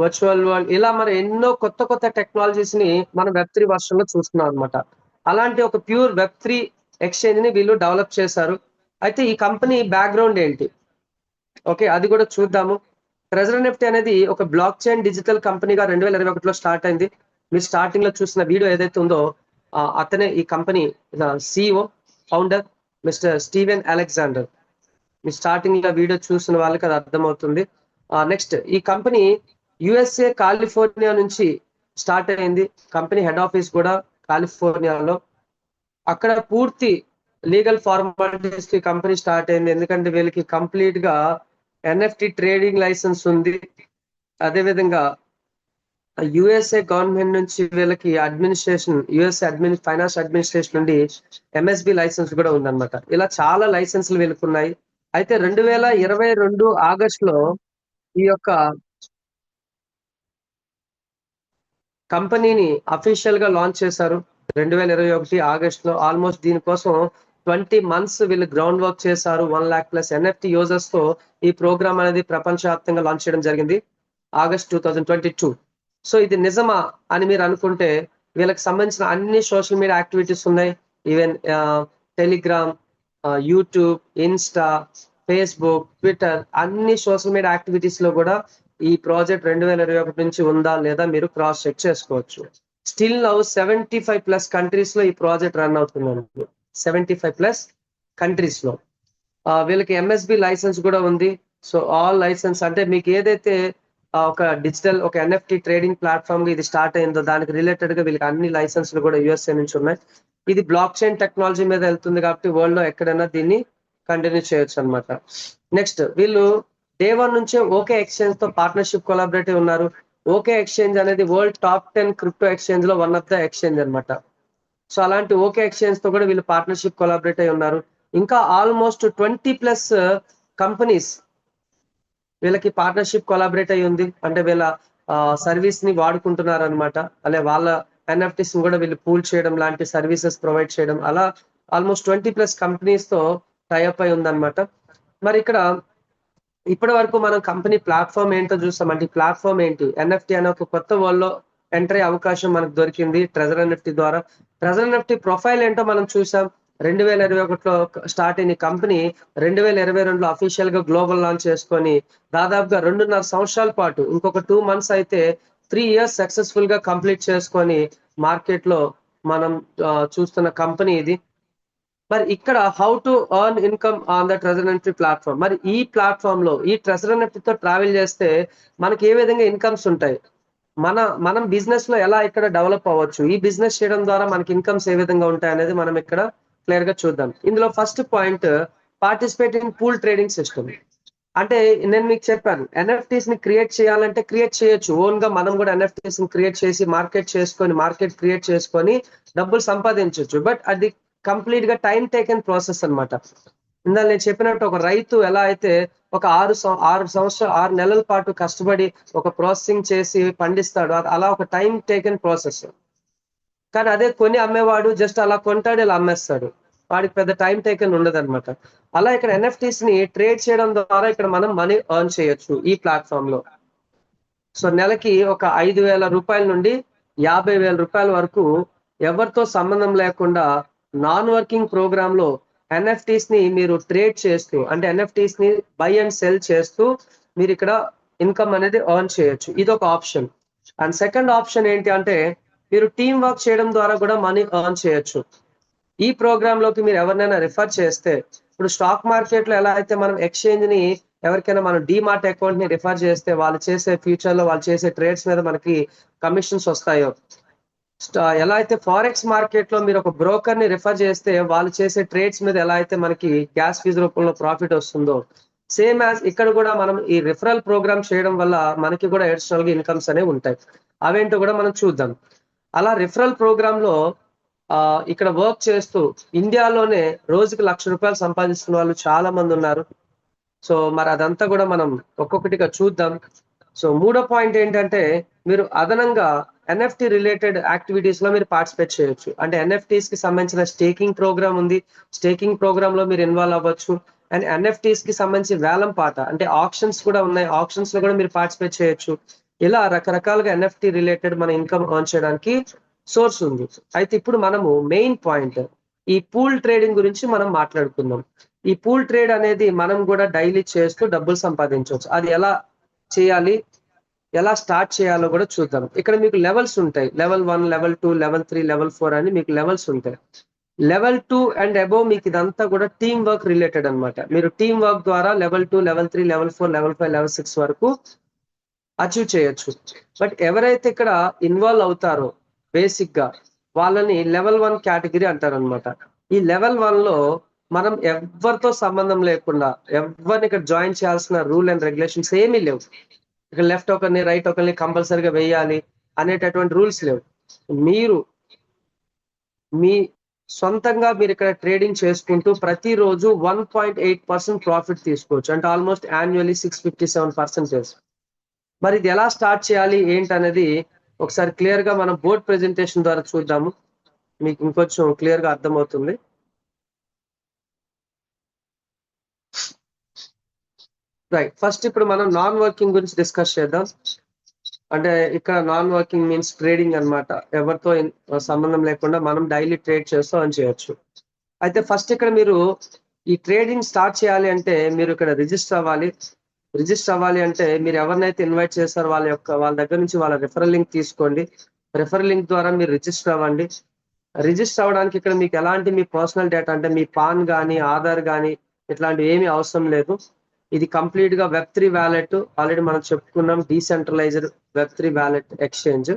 వర్చువల్ వరల్డ్ ఇలా మనం ఎన్నో కొత్త కొత్త టెక్నాలజీస్ ని మనం వెబ్3 వర్షన్ లో చూస్తున్నాం అనమాట. అలాంటి ఒక ప్యూర్ వెబ్3 ఎక్స్చేంజ్ ని వీళ్ళు డెవలప్ చేశారు. అయితే ఈ కంపెనీ బ్యాక్గ్రౌండ్ ఏంటి, ఓకే, అది కూడా చూద్దాము. ట్రెజర్ నెఫ్టీ అనేది ఒక బ్లాక్ చైన్ డిజిటల్ కంపెనీగా 2021లో స్టార్ట్ అయింది. మీరు స్టార్టింగ్ లో చూసిన వీడియో ఏదైతే ఉందో అతనే ఈ company CEO founder mister Steven Alexander. మీ స్టార్టింగ్ లో వీడియో చూసిన వాళ్ళకి అది అర్థమవుతుంది. నెక్స్ట్ ఈ కంపెనీ యుఎస్ఏ కాలిఫోర్నియా నుంచి స్టార్ట్ అయింది. కంపెనీ హెడ్ ఆఫీస్ కూడా కాలిఫోర్నియాలో. అక్కడ పూర్తి లీగల్ ఫార్మాలిటీస్ కి కంపెనీ స్టార్ట్ అయింది, ఎందుకంటే వీళ్ళకి కంప్లీట్ గా ఎన్ఎఫ్టి ట్రేడింగ్ లైసెన్స్ ఉంది. అదేవిధంగా యుఎస్ఏ గవర్నమెంట్ నుంచి వీళ్ళకి అడ్మినిస్ట్రేషన్, యుఎస్ఏ ఫైనాన్స్ అడ్మినిస్ట్రేషన్ నుండి ఎంఎస్బి లైసెన్స్ కూడా ఉందన్నమాట. ఇలా చాలా లైసెన్స్లు వీళ్ళకి ఉన్నాయి. అయితే 2022 ఆగస్టులో ఈ యొక్క కంపెనీని అఫీషియల్ గా లాంచ్ చేశారు. 2021 ఆగస్టులో. ఆల్మోస్ట్ దీనికోసం 20 months వీళ్ళు గ్రౌండ్ వర్క్ చేశారు. 1 lakh+ ఎన్ఎఫ్టి యూజర్స్ తో ఈ ప్రోగ్రామ్ అనేది ప్రపంచవ్యాప్తంగా లాంచ్ చేయడం జరిగింది ఆగస్ట్ 2022. సో ఇది నిజమా అని మీరు అనుకుంటే, వీళ్ళకి సంబంధించిన అన్ని సోషల్ మీడియా యాక్టివిటీస్ ఉన్నాయి. Even Telegram, YouTube, Insta, Facebook, Twitter, అన్ని సోషల్ మీడియా యాక్టివిటీస్ లో కూడా ఈ ప్రాజెక్ట్ 2021 నుంచి ఉందా లేదా మీరు క్రాస్ చెక్ చేసుకోవచ్చు. స్టిల్ నౌ 75+ కంట్రీస్ లో ఈ ప్రాజెక్ట్ రన్ అవుతుంది. 75+ కంట్రీస్ లో వీళ్ళకి ఎంఎస్బి లైసెన్స్ కూడా ఉంది. సో ఆల్ లైసెన్స్ అంటే మీకు ఏదైతే ఒక డిజిటల్ ఒక ఎన్ఎఫ్టి ట్రేడింగ్ ప్లాట్ఫామ్ గా ఇది స్టార్ట్ అయిందో దానికి రిలేటెడ్ గా వీళ్ళకి అన్ని లైసెన్స్లు కూడా యుఎస్ఏ నుంచి ఉన్నాయి. ఇది బ్లాక్ చైన్ టెక్నాలజీ మీద వెళ్తుంది కాబట్టి వరల్డ్ లో ఎక్కడైనా దీన్ని కంటిన్యూ చేయొచ్చు అనమాట. నెక్స్ట్ వీళ్ళు డే 1 నుంచే ఓకే ఎక్స్చేంజ్ తో పార్ట్నర్షిప్ కొలాబరేటివ్ ఉన్నారు. ఓకే ఎక్స్చేంజ్ అనేది వరల్డ్ టాప్ 10 క్రిప్టో ఎక్స్చేంజ్ లో వన్ ఆఫ్ ద ఎక్స్చేంజ్ అనమాట. సో అలాంటి ఓకే ఎక్స్చేంజ్ తో కూడా వీళ్ళు పార్ట్నర్షిప్ కొలాబరేట్ అయి ఉన్నారు. ఇంకా ఆల్మోస్ట్ 20+ కంపెనీస్ వీళ్ళకి పార్ట్నర్షిప్ కొలాబరేట్ అయి ఉంది. అంటే వీళ్ళ సర్వీస్ ని వాడుకుంటున్నారు అనమాట. అలా వాళ్ళ ఎన్ఎఫ్టీస్ కూడా వీళ్ళు పూల్ చేయడం లాంటి సర్వీసెస్ ప్రొవైడ్ చేయడం, అలా ఆల్మోస్ట్ 20+ కంపెనీస్ తో టైఅప్ అయి ఉందన్నమాట. మరి ఇక్కడ ఇప్పటి వరకు మనం కంపెనీ ప్లాట్ఫామ్ ఏంటో చూస్తాం. అంటే ఈ ప్లాట్ఫామ్ ఏంటి, ఎన్ఎఫ్టి అనే ఒక కొత్త వరల్డ్ లో ఎంటర్ అయ్యే అవకాశం మనకు దొరికింది ట్రెజర్ ఎన్ఎఫ్టి ద్వారా. ట్రెజర్ ఎన్ఎఫ్టి ప్రొఫైల్ ఏంటో మనం చూసాం. 2021లో స్టార్ట్ అయిన కంపెనీ 2022లో అఫీషియల్ గా గ్లోబల్ లాంచ్ చేసుకొని దాదాపుగా 2.5 సంవత్సరాల పాటు, ఇంకొక 2 months అయితే 3 years సక్సెస్ఫుల్ గా కంప్లీట్ చేసుకొని మార్కెట్ లో మనం చూస్తున్న కంపెనీ ఇది. మరి ఇక్కడ how to earn income on the treasure NFT platform. మరి ఈ ప్లాట్ఫామ్ లో ఈ ట్రెజర్ ఎన్ఎఫ్టితో ట్రావెల్ చేస్తే మనకి ఏ విధంగా ఇన్కమ్స్ ఉంటాయి, మనం బిజినెస్ లో ఎలా ఇక్కడ డెవలప్ అవ్వచ్చు, ఈ బిజినెస్ చేయడం ద్వారా మనకి ఇన్కమ్స్ ఏ విధంగా ఉంటాయి అనేది మనం ఇక్కడ క్లియర్ గా చూద్దాం. ఇందులో first point participate in pool trading system. అంటే నేను మీకు చెప్పాను, ఎన్ఎఫ్టీస్ ని క్రియేట్ చేయాలంటే క్రియేట్ చేయొచ్చు. ఓన్ గా మనం కూడా ఎన్ఎఫ్టీస్ ని క్రియేట్ చేసి మార్కెట్ క్రియేట్ చేసుకొని డబ్బులు సంపాదించవచ్చు. బట్ అది కంప్లీట్ గా టైం టేకెన్ ప్రాసెస్ అనమాట. ఇందాక నేను చెప్పినట్టు ఒక రైతు ఎలా అయితే ఒక 6 నెలల పాటు కష్టపడి ఒక ప్రాసెసింగ్ చేసి పండిస్తాడు, అలా ఒక టైం టేకెన్ ప్రాసెస్. కానీ అదే కొని అమ్మేవాడు జస్ట్ అలా కొంటాడు, ఇలా అమ్మేస్తాడు, వాడికి పెద్ద టైం టేకెన్ ఉండదు అనమాట. అలా ఇక్కడ ఎన్ఎఫ్టీస్ ని ట్రేడ్ చేయడం ద్వారా ఇక్కడ మనం మనీ ఎర్న్ చేయొచ్చు ఈ ప్లాట్ఫామ్ లో. సో నెలకి ఒక 5,000 రూపాయల నుండి 50,000 రూపాయల వరకు ఎవరితో సంబంధం లేకుండా నాన్ వర్కింగ్ ప్రోగ్రామ్ లో ఎన్ఎఫ్టీస్ ని మీరు ట్రేడ్ చేస్తూ, అంటే ఎన్ఎఫ్టీస్ ని బై అండ్ సెల్ చేస్తూ మీరు ఇక్కడ ఇన్కమ్ అనేది ఎర్న్ చేయొచ్చు. ఇది ఒక ఆప్షన్. అండ్ సెకండ్ ఆప్షన్ ఏంటి అంటే మీరు టీమ్ వర్క్ చేయడం ద్వారా కూడా మనీ ఎర్న్ చేయొచ్చు. ఈ ప్రోగ్రామ్ లోకి మీరు ఎవరినైనా రిఫర్ చేస్తే, ఇప్పుడు స్టాక్ మార్కెట్ లో ఎలా అయితే మనం ఎక్స్చేంజ్ ని ఎవరికైనా మనం డిమార్ట్ అకౌంట్ ని రిఫర్ చేస్తే వాళ్ళు చేసే ఫ్యూచర్ లో వాళ్ళు చేసే ట్రేడ్స్ మీద మనకి కమిషన్స్ వస్తాయో, ఎలా అయితే ఫారెక్స్ మార్కెట్ లో మీరు ఒక బ్రోకర్ ని రిఫర్ చేస్తే వాళ్ళు చేసే ట్రేడ్స్ మీద ఎలా అయితే మనకి గ్యాస్ ఫీజు రూపంలో ప్రాఫిట్ వస్తుందో, సేమ్ యాజ్ ఇక్కడ కూడా మనం ఈ రిఫరల్ ప్రోగ్రామ్ చేయడం వల్ల మనకి కూడా అడిషనల్ గా ఇన్కమ్స్ అనేవి ఉంటాయి. అవేంటో కూడా మనం చూద్దాం. అలా రిఫరల్ ప్రోగ్రామ్ లో ఇక్కడ వర్క్ చేస్తూ ఇండియాలోనే రోజుకి ₹1,00,000 సంపాదిస్తున్న వాళ్ళు చాలా మంది ఉన్నారు. సో మరి అదంతా కూడా మనం ఒక్కొక్కటిగా చూద్దాం. సో మూడో పాయింట్ ఏంటంటే మీరు అదనంగా ఎన్ఎఫ్టి రిలేటెడ్ యాక్టివిటీస్ లో మీరు పార్టిసిపేట్ చేయొచ్చు. అంటే ఎన్ఎఫ్టీస్ కి సంబంధించిన స్టేకింగ్ ప్రోగ్రామ్ ఉంది, స్టేకింగ్ ప్రోగ్రామ్ లో మీరు ఇన్వాల్వ్ అవ్వచ్చు. అండ్ ఎన్ఎఫ్టీస్ కి సంబంధించి వేలం పాట అంటే ఆప్షన్స్ కూడా ఉన్నాయి, ఆప్షన్స్ లో కూడా మీరు పార్టిసిపేట్ చేయొచ్చు. ఇలా రకరకాలుగా ఎన్ఎఫ్టి రిలేటెడ్ మన ఇన్కమ్ ఎర్న్ చేయడానికి సోర్స్ ఉంది. అయితే ఇప్పుడు మనము మెయిన్ పాయింట్ ఈ పూల్ ట్రేడింగ్ గురించి మనం మాట్లాడుకుందాం. ఈ పూల్ ట్రేడ్ అనేది మనం కూడా డైలీ చేస్తూ డబ్బులు సంపాదించవచ్చు. అది ఎలా చేయాలి, ఎలా స్టార్ట్ చేయాలో కూడా చూద్దాం. ఇక్కడ మీకు లెవెల్స్ ఉంటాయి. లెవెల్ 1, లెవెల్ 2, లెవెల్ 3, లెవెల్ 4 అని మీకు లెవెల్స్ ఉంటాయి. లెవెల్ 2 అండ్ అబోవ్ మీకు ఇదంతా కూడా టీమ్ వర్క్ రిలేటెడ్ అనమాట. మీరు టీమ్ వర్క్ ద్వారా level 2, level 3, level 4, level 5, level 6 వరకు అచీవ్ చేయొచ్చు. బట్ ఎవరైతే ఇక్కడ ఇన్వాల్వ్ అవుతారో బేసిక్ గా వాళ్ళని లెవెల్ 1 కేటగిరీ అంటారు అనమాట. ఈ లెవెల్ 1 లో మనం ఎవరితో సంబంధం లేకుండా ఎవరిని ఇక్కడ జాయిన్ చేయాల్సిన రూల్ అండ్ రెగ్యులేషన్స్ ఏమీ లేవు. ఇక్కడ లెఫ్ట్ ఒకరిని రైట్ ఒకరిని కంపల్సరీగా వేయాలి అనేటటువంటి రూల్స్ లేవు. మీరు మీ సొంతంగా మీరు ఇక్కడ ట్రేడింగ్ చేసుకుంటూ ప్రతిరోజు 1.8% ప్రాఫిట్ తీసుకోవచ్చు. అంటే ఆల్మోస్ట్ యాన్యువల్లీ 657%. మరి ఇది ఎలా స్టార్ట్ చేయాలి ఏంటనేది ఒకసారి క్లియర్ గా మనం బోర్డ్ ప్రెజెంటేషన్ ద్వారా చూద్దాము. మీకు ఇంకొంచెం క్లియర్ గా అర్థమవుతుంది. రైట్, ఫస్ట్ ఇప్పుడు మనం నాన్ వర్కింగ్ గురించి డిస్కస్ చేద్దాం. అంటే ఇక్కడ నాన్ వర్కింగ్ మీన్స్ ట్రేడింగ్ అన్నమాట. ఎవరితో సంబంధం లేకుండా మనం డైలీ ట్రేడ్ చేస్తూ అని చేయొచ్చు. అయితే ఫస్ట్ ఇక్కడ మీరు ఈ ట్రేడింగ్ స్టార్ట్ చేయాలి అంటే మీరు ఇక్కడ రిజిస్టర్ అవ్వాలి. రిజిస్టర్ అవ్వాలి అంటే మీరు ఎవరినైతే ఇన్వైట్ చేస్తారో వాళ్ళ దగ్గర నుంచి వాళ్ళ రెఫరల్ లింక్ తీసుకోండి. రెఫరల్ లింక్ ద్వారా మీరు రిజిస్టర్ అవ్వండి. రిజిస్టర్ అవ్వడానికి ఇక్కడ మీకు ఎలాంటి మీ పర్సనల్ డేటా అంటే మీ పాన్ కానీ ఆధార్ కానీ ఇట్లాంటివి ఏమీ అవసరం లేదు. ఇది కంప్లీట్ గా వెబ్3 వ్యాలెట్. ఆల్రెడీ మనం చెప్పుకున్నాం, డీసెంట్రలైజ్డ్ వెబ్3 వ్యాలెట్ ఎక్స్చేంజ్.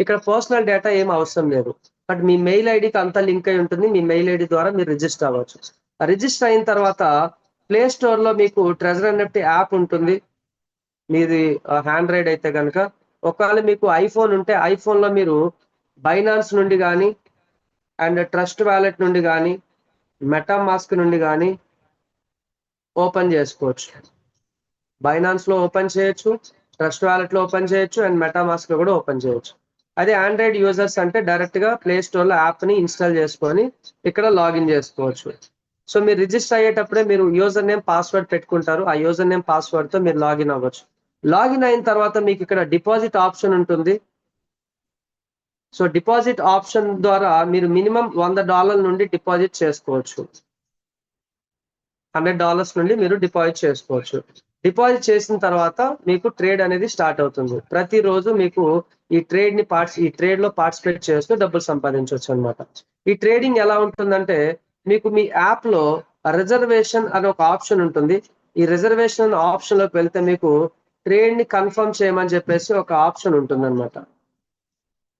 ఇక్కడ పర్సనల్ డేటా ఏం అవసరం లేదు. బట్ మీ మెయిల్ ఐడికి అంతా లింక్ అయి ఉంటుంది. మీ మెయిల్ ఐడి ద్వారా మీరు రిజిస్టర్ అవ్వచ్చు. రిజిస్టర్ అయిన తర్వాత ప్లే స్టోర్ లో మీకు ట్రెజర్ ఎన్ఎఫ్టీ యాప్ ఉంటుంది. మీది హ్యాండ్రాయిడ్ అయితే కనుక, ఒకవేళ మీకు ఐఫోన్ ఉంటే ఐఫోన్ లో మీరు బైనాన్స్ నుండి కానీ అండ్ ట్రస్ట్ వ్యాలెట్ నుండి కానీ మెటామాస్క్ నుండి కానీ ఓపెన్ చేసుకోవచ్చు. బైనాన్స్ లో ఓపెన్ చేయొచ్చు, ట్రస్ట్ వ్యాలెట్ లో ఓపెన్ చేయొచ్చు అండ్ మెటామాస్క్ లో కూడా ఓపెన్ చేయొచ్చు. అదే ఆండ్రాయిడ్ యూజర్స్ అంటే డైరెక్ట్ గా ప్లే స్టోర్ లో యాప్ ని ఇన్స్టాల్ చేసుకొని ఇక్కడ లాగిన్ చేసుకోవచ్చు. సో మీరు రిజిస్టర్ అయ్యేటప్పుడే మీరు యూజర్ నేమ్ పాస్వర్డ్ పెట్టుకుంటారు. ఆ యూజర్ నేమ్ పాస్వర్డ్ తో మీరు లాగిన్ అవ్వచ్చు. లాగిన్ అయిన తర్వాత మీకు ఇక్కడ డిపాజిట్ ఆప్షన్ ఉంటుంది. సో డిపాజిట్ ఆప్షన్ ద్వారా మీరు మినిమం $100 నుండి డిపాజిట్ చేసుకోవచ్చు. $100 నుండి మీరు డిపాజిట్ చేసుకోవచ్చు. డిపాజిట్ చేసిన తర్వాత మీకు ట్రేడ్ అనేది స్టార్ట్ అవుతుంది. ప్రతిరోజు మీకు ఈ ట్రేడ్ లో పార్టిసిపేట్ చేస్తూ డబ్బులు సంపాదించవచ్చు అనమాట. ఈ ట్రేడింగ్ ఎలా ఉంటుందంటే మీకు మీ యాప్ లో రిజర్వేషన్ అనే ఒక ఆప్షన్ ఉంటుంది. ఈ రిజర్వేషన్ ఆప్షన్ లోకి వెళ్తే మీకు ట్రేడ్ ని కన్ఫర్మ్ చేయమని చెప్పేసి ఒక ఆప్షన్ ఉంటుంది అనమాట.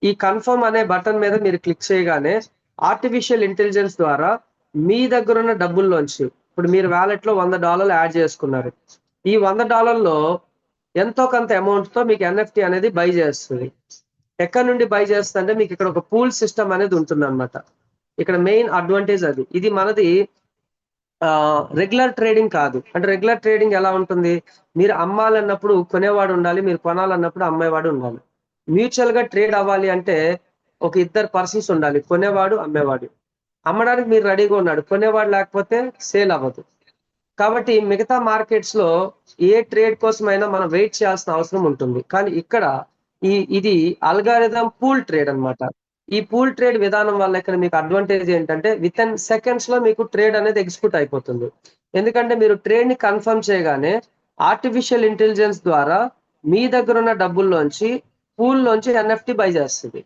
ఈ కన్ఫర్మ్ అనే బటన్ మీద మీరు క్లిక్ చేయగానే ఆర్టిఫిషియల్ ఇంటెలిజెన్స్ ద్వారా మీ దగ్గర ఉన్న డబ్బుల్లోంచి ఇప్పుడు మీరు వ్యాలెట్ లో $100 యాడ్ చేసుకున్నారు. ఈ $100లో ఎంతో కొంత అమౌంట్ తో మీకు ఎన్ఎఫ్టీ అనేది బై చేస్తుంది. ఎక్కడి నుండి బై చేస్తుందంటే మీకు ఇక్కడ ఒక పూల్ సిస్టమ్ అనేది ఉంటుంది అనమాట. ఇక్కడ మెయిన్ అడ్వాంటేజ్ అది. ఇది మనది రెగ్యులర్ ట్రేడింగ్ కాదు. అంటే రెగ్యులర్ ట్రేడింగ్ ఎలా ఉంటుంది, మీరు అమ్మాలన్నప్పుడు కొనేవాడు ఉండాలి, మీరు కొనాలన్నప్పుడు అమ్మేవాడు ఉండాలి. మ్యూచువల్ గా ట్రేడ్ అవ్వాలి అంటే ఒక ఇద్దరు పర్సన్స్ ఉండాలి, కొనేవాడు అమ్మేవాడు. అమ్మడానికి మీరు రెడీగా ఉన్నాడు, కొనేవాడు లేకపోతే సేల్ అవ్వదు. కాబట్టి మిగతా మార్కెట్స్ లో ఏ ట్రేడ్ కోసమైనా మనం వెయిట్ చేయాల్సిన అవసరం ఉంటుంది. కానీ ఇక్కడ ఇది అల్గారిథం పూల్ ట్రేడ్ అన్నమాట. ఈ పూల్ ట్రేడ్ విధానం వల్ల ఇక్కడ మీకు అడ్వాంటేజ్ ఏంటంటే విత్ ఇన్ సెకండ్స్ లో మీకు ట్రేడ్ అనేది ఎగ్జిక్యూట్ అయిపోతుంది. ఎందుకంటే మీరు ట్రేడ్ ని కన్ఫర్మ్ చేయగానే ఆర్టిఫిషియల్ ఇంటెలిజెన్స్ ద్వారా మీ దగ్గర ఉన్న డబ్బుల్లోంచి పూల్ లోంచి ఎన్ఎఫ్టీ బై చేస్తుంది.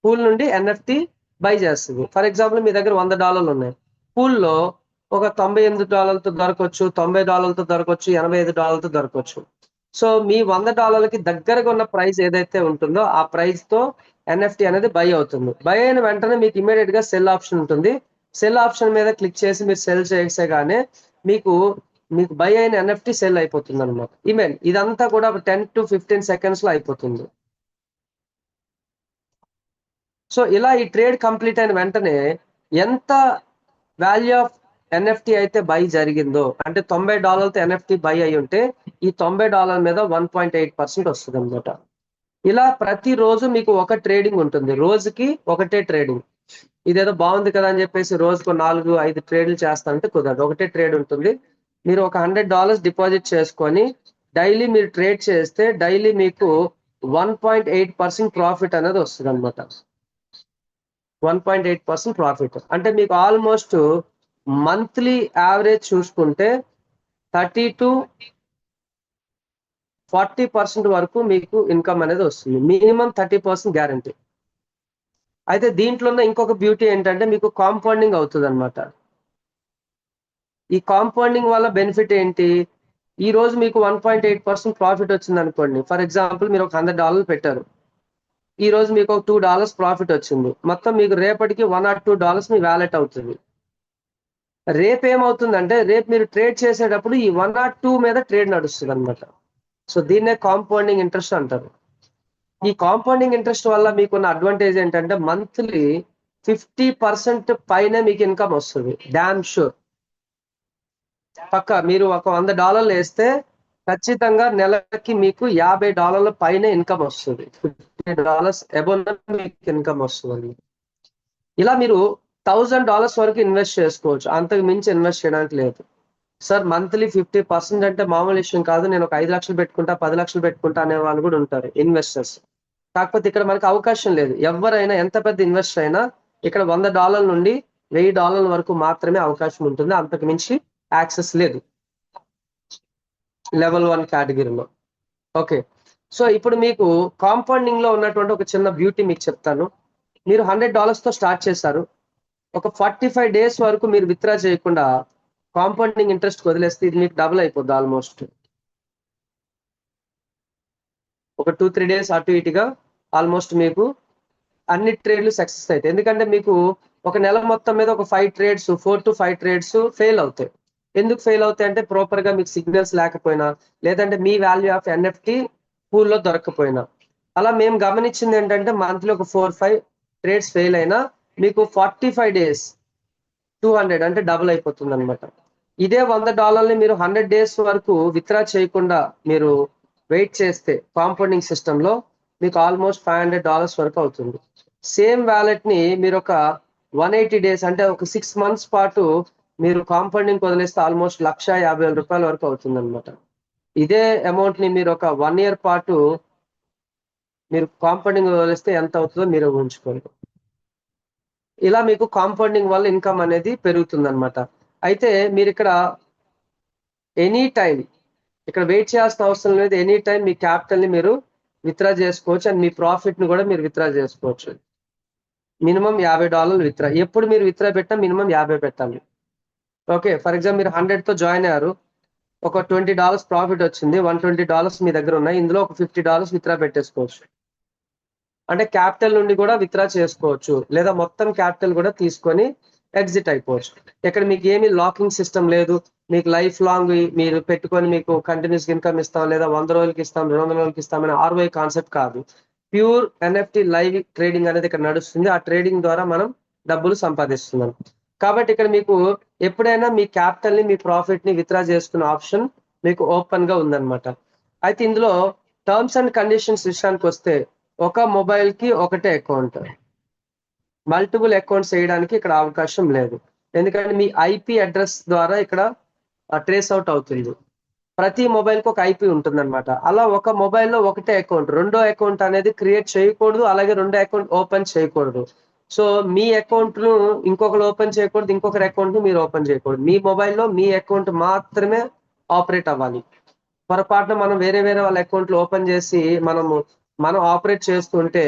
పూల్ నుండి ఎన్ఎఫ్టీ బై చేస్తుంది. ఫర్ ఎగ్జాంపుల్ మీ దగ్గర $100 ఉన్నాయి. పూల్లో ఒక $98తో దొరకవచ్చు, $90తో దొరకవచ్చు, $85తో దొరకవచ్చు. సో మీ $100కి దగ్గరగా ఉన్న ప్రైస్ ఏదైతే ఉంటుందో ఆ ప్రైస్ తో ఎన్ఎఫ్టీ అనేది బై అవుతుంది. బై అయిన వెంటనే మీకు ఇమీడియట్ గా సెల్ ఆప్షన్ ఉంటుంది. సెల్ ఆప్షన్ మీద క్లిక్ చేసి మీరు సెల్ చేసేగానే మీకు బై అయిన ఎన్ఎఫ్టీ సెల్ అయిపోతుంది అనమాట. ఇదంతా కూడా ఒక 10 to 15 seconds లో అయిపోతుంది. సో ఇలా ఈ ట్రేడ్ కంప్లీట్ అయిన వెంటనే ఎంత వాల్యూ ఆఫ్ ఎన్ఎఫ్టీ అయితే బై జరిగిందో, అంటే $90తో ఎన్ఎఫ్టీ బై అయి ఉంటే ఈ $90 మీద 1.8% వస్తుంది అనమాట. ఇలా ప్రతిరోజు మీకు ఒక ట్రేడింగ్ ఉంటుంది. రోజుకి ఒకటే ట్రేడింగ్. ఇదేదో బాగుంది కదా అని చెప్పేసి రోజుకు 4-5 ట్రేడ్లు చేస్తానంటే కుదరదు. ఒకటే ట్రేడ్ ఉంటుంది. మీరు ఒక $100 డిపాజిట్ చేసుకొని డైలీ మీరు ట్రేడ్ చేస్తే డైలీ మీకు 1.8% ప్రాఫిట్ అనేది వస్తుంది అనమాట. 1.8% ప్రాఫిట్ అంటే మీకు ఆల్మోస్ట్ మంత్లీ యావరేజ్ చూసుకుంటే 30-40% వరకు మీకు ఇన్కమ్ అనేది వస్తుంది. Minimum 30% guarantee. అయితే దీంట్లో ఉన్న ఇంకొక బ్యూటీ ఏంటంటే మీకు కాంపౌండింగ్ అవుతుంది అనమాట. ఈ కాంపౌండింగ్ వల్ల బెనిఫిట్ ఏంటి? ఈ రోజు మీకు 1.8% ప్రాఫిట్ వచ్చింది అనుకోండి. ఫర్ ఎగ్జాంపుల్ మీరు ఒక $100 పెట్టారు. ఈ రోజు మీకు ఒక $2 ప్రాఫిట్ వచ్చింది. మొత్తం మీకు రేపటికి $1 or $2 మీ వ్యాలెట్ అవుతుంది. రేపు ఏమవుతుందంటే రేపు మీరు ట్రేడ్ చేసేటప్పుడు ఈ 1 or 2 మీద ట్రేడ్ నడుస్తుంది అనమాట. సో దీన్నే కాంపౌండింగ్ ఇంట్రెస్ట్ అంటారు. ఈ కాంపౌండింగ్ ఇంట్రెస్ట్ వల్ల మీకున్న అడ్వాంటేజ్ ఏంటంటే మంత్లీ 50% పైన మీకు ఇన్కమ్ వస్తుంది. Damn sure. పక్క మీరు ఒక $100 వేస్తే ఖచ్చితంగా నెలకి మీకు $50 పైన ఇన్కమ్ వస్తుంది. $50 అబోవ్ మీకు ఇన్కమ్ వస్తుంది. ఇలా మీరు $1000 వరకు ఇన్వెస్ట్ చేసుకోవచ్చు. అంతకు మించి ఇన్వెస్ట్ చేయడానికి లేదు. సార్ మంత్లీ 50% అంటే మామూలు విషయం కాదు. నేను ఒక 5 లక్షలు పెట్టుకుంటా, 10 లక్షలు పెట్టుకుంటా అనే వాళ్ళు కూడా ఉంటారు ఇన్వెస్టర్స్. కాకపోతే ఇక్కడ మనకి అవకాశం లేదు. ఎవరైనా ఎంత పెద్ద ఇన్వెస్టర్ అయినా ఇక్కడ $100 నుండి $1000 వరకు మాత్రమే అవకాశం ఉంటుంది. అంతకు మించి యాక్సెస్ లేదు లెవెల్ 1 కేటగిరీలో. ఓకే, సో ఇప్పుడు మీకు కాంపౌండింగ్ లో ఉన్నటువంటి ఒక చిన్న బ్యూటీ మీకు చెప్తాను. మీరు $100 తో స్టార్ట్ చేశారు. ఒక 45 days వరకు మీరు విత్డ్రా చేయకుండా కాంపౌండింగ్ ఇంట్రెస్ట్ వదిలేస్తే ఇది మీకు డబుల్ అయిపోద్ది. ఆల్మోస్ట్ ఒక 2-3 days అటు ఇటుగా ఆల్మోస్ట్ మీకు అన్ని ట్రేడ్లు సక్సెస్ అవుతాయి. ఎందుకంటే మీకు ఒక నెల మొత్తం మీద ఒక 4 to 5 ట్రేడ్స్ ఫెయిల్ అవుతాయి. ఎందుకు ఫెయిల్ అవుతాయి అంటే ప్రాపర్ గా మీకు సిగ్నల్స్ లేకపోయినా, లేదంటే మీ వాల్యూ ఆఫ్ ఎన్ఎఫ్టి పూల్లో దొరకపోయినా. అలా మేము గమనించింది ఏంటంటే మంత్లీ ఒక 4-5 ట్రేడ్స్ ఫెయిల్ అయినా మీకు 45 days 200 అంటే డబుల్ అయిపోతుంది అనమాట. ఇదే $100 మీరు 100 days వరకు విత్డ్రా చేయకుండా మీరు వెయిట్ చేస్తే కాంపౌండింగ్ సిస్టమ్ లో మీకు ఆల్మోస్ట్ $500 వరకు అవుతుంది. సేమ్ వ్యాలెట్ ని మీరు ఒక 180 days అంటే ఒక 6 months పాటు మీరు కాంపౌండింగ్ వదిలేస్తే ఆల్మోస్ట్ $150,000 వరకు అవుతుంది అనమాట. ఇదే అమౌంట్ ని మీరు ఒక 1 year పాటు మీరు కాంపౌండింగ్ వదిలేస్తే ఎంత అవుతుందో మీరు ఊహించుకోండి. ఇలా మీకు కాంపౌండింగ్ వల్ల ఇన్కమ్ అనేది పెరుగుతుంది అనమాట. అయితే మీరు ఇక్కడ ఎనీ టైం ఇక్కడ వెయిట్ చేయాల్సిన అవసరం లేదు. ఎనీ టైం మీ క్యాపిటల్ ని మీరు విత్డ్రా చేసుకోవచ్చు అండ్ మీ ప్రాఫిట్ ని కూడా మీరు విత్డ్రా చేసుకోవచ్చు. Minimum $50 withdraw. ఎప్పుడు మీరు విత్డ్రా పెట్టినా మినిమం 50 పెట్టాలి. ఓకే, ఫర్ ఎగ్జాంపుల్ మీరు 100 తో జాయిన్ అయ్యారు. ఒక $20 ప్రాఫిట్ వచ్చింది. $120 మీ దగ్గర ఉన్నాయి. ఇందులో ఒక $50 విత్డ్రా పెట్టేసుకోవచ్చు. అంటే క్యాపిటల్ నుండి కూడా విత్డ్రా చేసుకోవచ్చు, లేదా మొత్తం క్యాపిటల్ కూడా తీసుకొని ఎగ్జిట్ అయిపోవచ్చు. ఇక్కడ మీకు ఏమి లాకింగ్ సిస్టమ్ లేదు. మీకు లైఫ్ లాంగ్ మీరు పెట్టుకొని మీకు కంటిన్యూస్ ఇన్కమ్ ఇస్తాం, లేదా 100 రోజులకి ఇస్తాం, 200 రోజులకి ఇస్తాం అనే ROI కాన్సెప్ట్ కాదు. ప్యూర్ ఎన్ఎఫ్టి లైవ్ ట్రేడింగ్ అనేది ఇక్కడ నడుస్తుంది. ఆ ట్రేడింగ్ ద్వారా మనం డబ్బులు సంపాదిస్తున్నాం. కాబట్టి ఇక్కడ మీకు ఎప్పుడైనా మీ క్యాపిటల్ ని మీ ప్రాఫిట్ ని విత్డ్రా చేసుకునే ఆప్షన్ మీకు ఓపెన్ గా ఉందన్నమాట. అయితే ఇందులో టర్మ్స్ అండ్ కండిషన్స్ విషయానికి వస్తే ఒక మొబైల్ కి ఒకటే అకౌంట్, మల్టిపుల్ అకౌంట్స్ వేయడానికి ఇక్కడ అవకాశం లేదు. ఎందుకంటే మీ IP అడ్రస్ ద్వారా ఇక్కడ ట్రేస్ అవుట్ అవుతుంది. ప్రతి మొబైల్ కి ఒక IP ఉంటుంది అనమాట. అలా ఒక మొబైల్లో ఒకటే అకౌంట్, రెండో అకౌంట్ అనేది క్రియేట్ చేయకూడదు, అలాగే రెండో అకౌంట్ ఓపెన్ చేయకూడదు. సో మీ అకౌంట్ ను ఇంకొకరు ఓపెన్ చేయకూడదు, ఇంకొకరి అకౌంట్ ను మీరు ఓపెన్ చేయకూడదు. మీ మొబైల్లో మీ అకౌంట్ మాత్రమే ఆపరేట్ అవ్వాలి. పొరపాటున మనం వేరే వేరే వాళ్ళ అకౌంట్లు ఓపెన్ చేసి మనం ఆపరేట్ చేస్తుంటే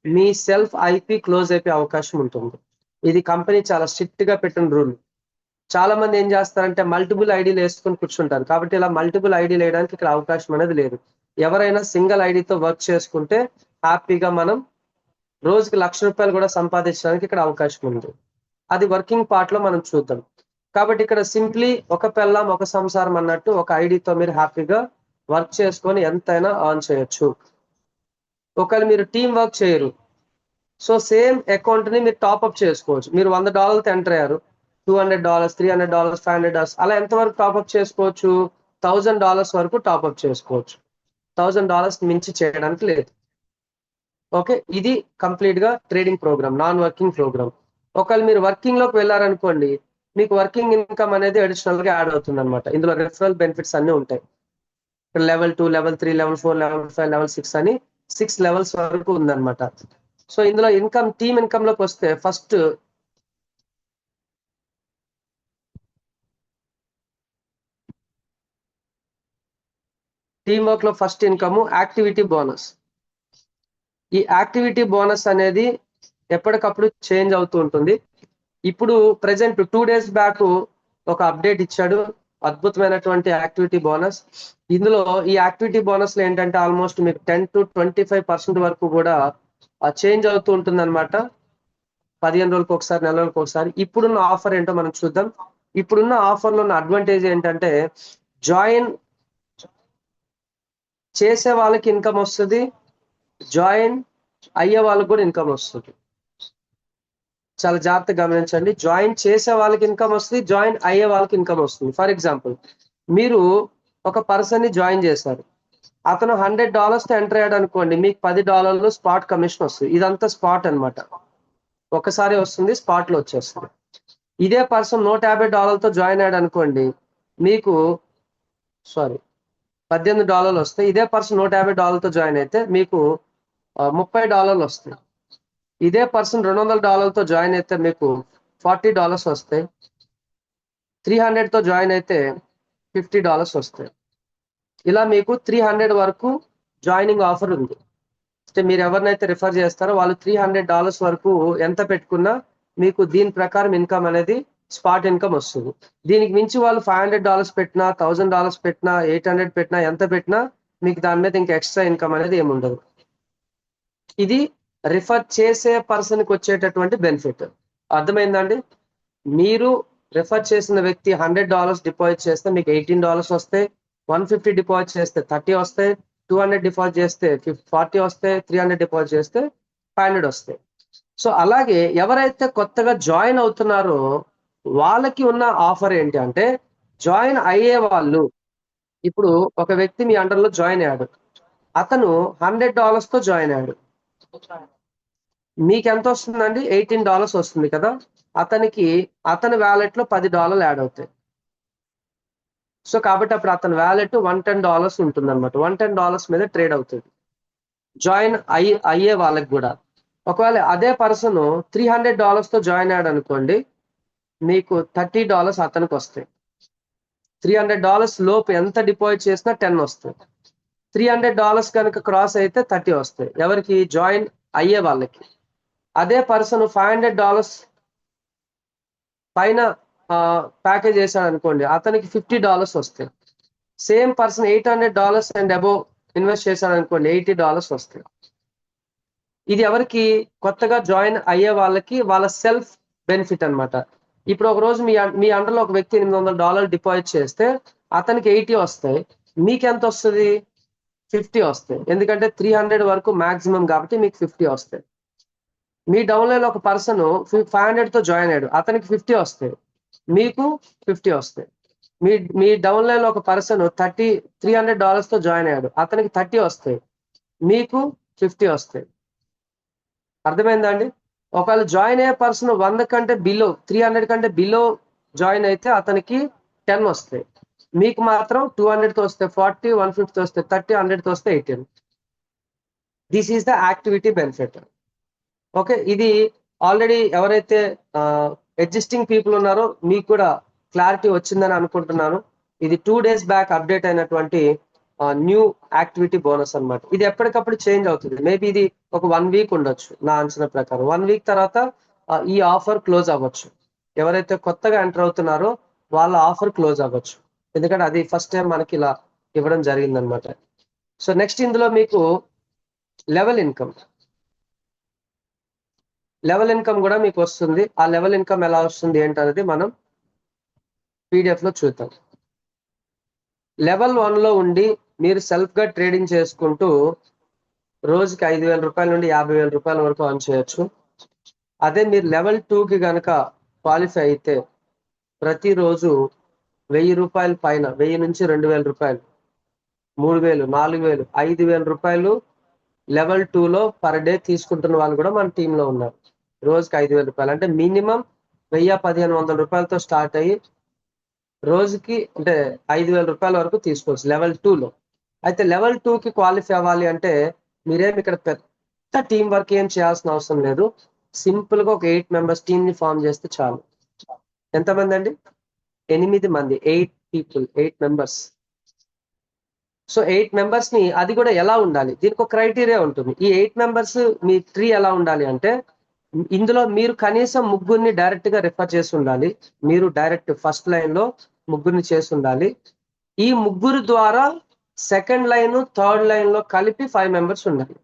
మీ సెల్ఫ్ IP క్లోజ్ అయిపోయే అవకాశం ఉంటుంది. ఇది కంపెనీ చాలా స్ట్రిక్ట్ గా పెట్టిన రూల్. చాలా మంది ఏం చేస్తారంటే మల్టిపుల్ ఐడీలు వేసుకొని కూర్చుంటారు. కాబట్టి ఇలా మల్టిపుల్ ఐడీలు వేయడానికి ఇక్కడ అవకాశం అనేది లేదు. ఎవరైనా సింగిల్ ఐడితో వర్క్ చేసుకుంటే హ్యాపీగా మనం రోజుకి ₹1,00,000 కూడా సంపాదించడానికి ఇక్కడ అవకాశం ఉంది. అది వర్కింగ్ పార్ట్ లో మనం చూద్దాం. కాబట్టి ఇక్కడ సింప్లీ ఒక పెళ్ళాం ఒక సంసారం అన్నట్టు ఒక ఐడితో మీరు హ్యాపీగా వర్క్ చేసుకొని ఎంతైనా ఎర్న్ చేయొచ్చు. ఒకవేళ మీరు టీం వర్క్ చేయరు, సో సేమ్ అకౌంట్ ని మీరు టాప్అప్ చేసుకోవచ్చు. మీరు $100 ఎంటర్ అయ్యారు, $200, $300, $500 అలా ఎంతవరకు టాప్అప్ చేసుకోవచ్చు? $1,000 వరకు టాప్అప్ చేసుకోవచ్చు. $1,000 మించి చేయడానికి లేదు. ఓకే, ఇది కంప్లీట్ గా trading program, non working program. ఒకవేళ మీరు వర్కింగ్ లోకి వెళ్ళారనుకోండి, మీకు వర్కింగ్ ఇన్కమ్ అనేది అడిషనల్ గా యాడ్ అవుతుంది అనమాట. ఇందులో రెఫరల్ బెనిఫిట్స్ అన్ని ఉంటాయి. Level 2, level 3, level 4, level 5, level 6 అని 6 లెవెల్స్ వరకు ఉందన్నమాట. సో ఇందులో టీమ్ ఇన్కమ్ లోకి వస్తే ఫస్ట్ టీమ్ వర్క్ లో ఫస్ట్ ఇన్కమ్ యాక్టివిటీ బోనస్. ఈ యాక్టివిటీ బోనస్ అనేది ఎప్పటికప్పుడు చేంజ్ అవుతూ ఉంటుంది. ఇప్పుడు ప్రెసెంట్ 2 days బ్యాక్ ఒక అప్డేట్ ఇచ్చాడు, అద్భుతమైనటువంటి యాక్టివిటీ బోనస్. ఇందులో ఈ యాక్టివిటీ బోనస్ లో ఏంటంటే ఆల్మోస్ట్ మీకు 10 to 25% వరకు కూడా చేంజ్ అవుతూ ఉంటుంది అనమాట. 15 రోజులకు ఒకసారి, నెల రోజులకు ఒకసారి. ఇప్పుడున్న ఆఫర్ ఏంటో మనం చూద్దాం. ఇప్పుడున్న ఆఫర్ లో ఉన్న అడ్వాంటేజ్ ఏంటంటే జాయిన్ చేసే వాళ్ళకి ఇన్కమ్ వస్తుంది, జాయిన్ అయ్యే వాళ్ళకి కూడా ఇన్కమ్ వస్తుంది. చాలా జాగ్రత్తగా గమనించండి. జాయిన్ చేసే వాళ్ళకి ఇన్కమ్ వస్తుంది, జాయిన్ అయ్యే వాళ్ళకి ఇన్కమ్ వస్తుంది. ఫర్ ఎగ్జాంపుల్, మీరు ఒక పర్సన్ ని జాయిన్ చేశారు, అతను $100 తో ఎంటర్ అయ్యాడు అనుకోండి, మీకు $10 స్పాట్ కమిషన్ వస్తుంది. ఇదంతా స్పాట్ అన్నమాట, ఒకసారి వస్తుంది, స్పాట్ లో వచ్చేస్తుంది. ఇదే పర్సన్ $150 తో జాయిన్ అయ్యాడు అనుకోండి, మీకు $18 వస్తాయి. ఇదే పర్సన్ $150 తో జాయిన్ అయితే మీకు $30 వస్తాయి. ఇదే పర్సన్ $200 తో జాయిన్ అయితే మీకు $40 వస్తాయి. 300 తో జాయిన్ అయితే $50 వస్తాయి. ఇలా మీకు 300 వరకు జాయినింగ్ ఆఫర్ ఉంది. అంటే మీరు ఎవరినైతే రిఫర్ చేస్తారో వాళ్ళు $300 వరకు ఎంత పెట్టుకున్నా మీకు దీని ప్రకారం ఇన్కమ్ అనేది స్పాట్ ఇన్కమ్ వస్తుంది. దీనికి మించి వాళ్ళు $500 పెట్టినా, $1000 పెట్టినా, 800 పెట్టినా, ఎంత పెట్టినా మీకు దాని మీద ఇంకా ఎక్స్ట్రా ఇన్కమ్ అనేది ఏమి ఉండదు. ఇది రిఫర్ చేసే పర్సన్ కి వచ్చేటటువంటి బెనిఫిట్. అర్థమైందండి? మీరు రిఫర్ చేసిన వ్యక్తి $100 డిపాజిట్ చేస్తే మీకు $18 వస్తాయి. 150 డిపాజిట్ చేస్తే 30 వస్తాయి. 200 డిపాజిట్ చేస్తే 40 వస్తాయి. 300 డిపాజిట్ చేస్తే 500 వస్తాయి. సో అలాగే ఎవరైతే కొత్తగా జాయిన్ అవుతున్నారో వాళ్ళకి ఉన్న ఆఫర్ ఏంటి అంటే, జాయిన్ అయ్యే వాళ్ళు, ఇప్పుడు ఒక వ్యక్తి మీ అండర్ లో జాయిన్ అయ్యాడు, అతను $100 తో జాయిన్ అయ్యాడు, మీకు ఎంత వస్తుందండి? $18 వస్తుంది కదా. అతని వ్యాలెట్ లో $10 యాడ్ అవుతాయి. సో కాబట్టి అప్పుడు అతని వ్యాలెట్ $110 ఉంటుంది అనమాట. $110 మీద ట్రేడ్ అవుతుంది జాయిన్ అయ్యే వాళ్ళకి కూడా. ఒకవేళ అదే పర్సన్ $300 తో జాయిన్ అయ్యాడు అనుకోండి, మీకు $30 అతనికి వస్తాయి. $300 లోపు ఎంత డిపాజిట్ చేసినా 10 వస్తాయి. $300 కనుక క్రాస్ అయితే 30 వస్తాయి. ఎవరికి? జాయిన్ అయ్యే వాళ్ళకి. అదే పర్సన్ $500 పైన ప్యాకేజ్ చేశాడు అనుకోండి, అతనికి $50 వస్తాయి. Same person $800 and above invest చేశాడు అనుకోండి, $80 వస్తాయి. ఇది ఎవరికి? కొత్తగా జాయిన్ అయ్యే వాళ్ళకి, వాళ్ళ సెల్ఫ్ బెనిఫిట్ అన్నమాట. ఇప్పుడు ఒక రోజు మీ అండర్లో ఒక వ్యక్తి $800 డిపాజిట్ చేస్తే అతనికి 80 వస్తాయి, మీకు ఎంత వస్తుంది? 50 వస్తాయి. ఎందుకంటే 300 వరకు మాక్సిమం కాబట్టి మీకు 50 వస్తాయి. మీ డౌన్లైన్ ఒక పర్సన్ 500 తో జాయిన్ అయ్యాడు, అతనికి 50 వస్తాయి, మీకు 50 వస్తాయి. మీ డౌన్లైన్ లో ఒక పర్సన్ $300 తో జాయిన్ అయ్యాడు, అతనికి 30 వస్తాయి, మీకు 50 వస్తాయి. అర్థమైందా అండి? ఒకవేళ జాయిన్ అయ్యే పర్సన్ 100 కంటే బిలో, 300 కంటే బిలో జాయిన్ అయితే అతనికి 10 వస్తాయి, మీకు మాత్రం 200 తో వస్తే 40, 150 తో వస్తే 30, 100 తో వస్తే 18. This is the activity benefit. Okay, ఇది ఆల్రెడీ ఎవరైతే ఎగ్జిస్టింగ్ పీపుల్ ఉన్నారో మీకు కూడా క్లారిటీ వచ్చిందని అనుకుంటున్నాను. ఇది 2 days బ్యాక్ అప్డేట్ అయినటువంటి న్యూ యాక్టివిటీ బోనస్ అన్నమాట. ఇది ఎప్పటికప్పుడు చేంజ్ అవుతుంది. మేబీ ఇది ఒక 1 week ఉండొచ్చు నా అంచనా ప్రకారం. 1 week తర్వాత ఈ ఆఫర్ క్లోజ్ అవ్వచ్చు. ఎవరైతే కొత్తగా ఎంటర్ అవుతున్నారో వాళ్ళ ఆఫర్ క్లోజ్ అవ్వచ్చు, ఎందుకంటే అది ఫస్ట్ టైం మనకి ఇలా ఇవ్వడం జరిగిందనమాట. సో నెక్స్ట్ ఇందులో మీకు లెవెల్ ఇన్కమ్ కూడా మీకు వస్తుంది. ఆ లెవెల్ ఇన్కమ్ ఎలా వస్తుంది ఏంటనేది మనం పీడిఎఫ్ లో చూద్దాం. లెవెల్ 1 లో ఉండి మీరు సెల్ఫ్ గా ట్రేడింగ్ చేసుకుంటూ రోజుకి $5,000 నుండి $50,000 వరకు అర్న్ చేయొచ్చు. అదే మీరు లెవెల్ 2 కి గనక క్వాలిఫై అయితే ప్రతిరోజు $1,000 పైన, 1000 నుంచి $2,000, 3,000, 4,000, $5,000 లెవెల్ 2 లో పర్ డే తీసుకుంటున్న వాళ్ళు కూడా మన టీంలో ఉన్నారు. రోజుకి $5,000 అంటే మినిమం $1,000-1,500 స్టార్ట్ అయ్యి రోజుకి అంటే $5,000 వరకు తీసుకోవచ్చు లెవెల్ 2 లో. అయితే లెవెల్ 2 కి క్వాలిఫై అవ్వాలి అంటే మీరేం ఇక్కడ పెద్ద టీం వర్క్ ఏం చేయాల్సిన అవసరం లేదు. సింపుల్ గా ఒక 8 మెంబర్స్ టీమ్ ని ఫామ్ చేస్తే చాలు. ఎంతమంది అండి? 8 మంది, 8 పీపుల్, 8 మెంబర్స్. సో 8 మెంబర్స్ ని, అది కూడా ఎలా ఉండాలి, దీనికి ఒక క్రైటీరియా ఉంటుంది. ఈ 8 మెంబర్స్ మీ ట్రీ ఎలా ఉండాలి అంటే, ఇందులో మీరు కనీసం ముగ్గురిని డైరెక్ట్ గా రిఫర్ చేసి ఉండాలి. మీరు డైరెక్ట్ ఫస్ట్ లైన్ లో ముగ్గురిని చేసి ఉండాలి. ఈ ముగ్గురు ద్వారా సెకండ్ లైన్, థర్డ్ లైన్ లో కలిపి 5 మెంబర్స్ ఉండాలి.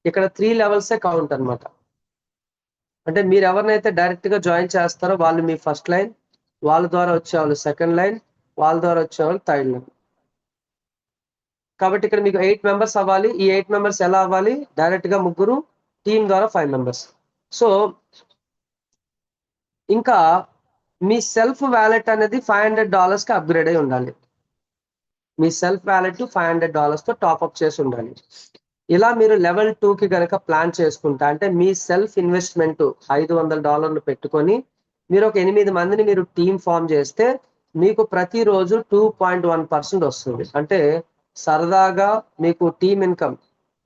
ఇక్కడ 3 లెవెల్సే కౌంట్ అన్నమాట. అంటే మీరు ఎవరినైతే డైరెక్ట్ గా జాయిన్ చేస్తారో వాళ్ళు మీ ఫస్ట్ లైన్, వాళ్ళ ద్వారా వచ్చేవాళ్ళు సెకండ్ లైన్, వాళ్ళ ద్వారా వచ్చేవాళ్ళు థర్డ్ లైన్. కాబట్టి ఇక్కడ మీకు 8 మెంబర్స్ అవ్వాలి. ఈ 8 మెంబర్స్ ఎలా అవ్వాలి? డైరెక్ట్ గా ముగ్గురు, టీమ్ ద్వారా 5 మెంబర్స్. సో ఇంకా మీ సెల్ఫ్ వ్యాలెట్ అనేది $500 కి అప్గ్రేడ్ అయి ఉండాలి. మీ సెల్ఫ్ వ్యాలెట్ $500 తో టాప్అప్ చేసి ఉండాలి. ఇలా మీరు లెవెల్ 2 కి గనక ప్లాన్ చేసుకుంటా, అంటే మీ సెల్ఫ్ ఇన్వెస్ట్మెంట్ $500 పెట్టుకొని మీరు ఒక 8 మందిని మీరు టీమ్ ఫామ్ చేస్తే మీకు ప్రతిరోజు 2.1% వస్తుంది. అంటే సరదాగా మీకు టీమ్ ఇన్కమ్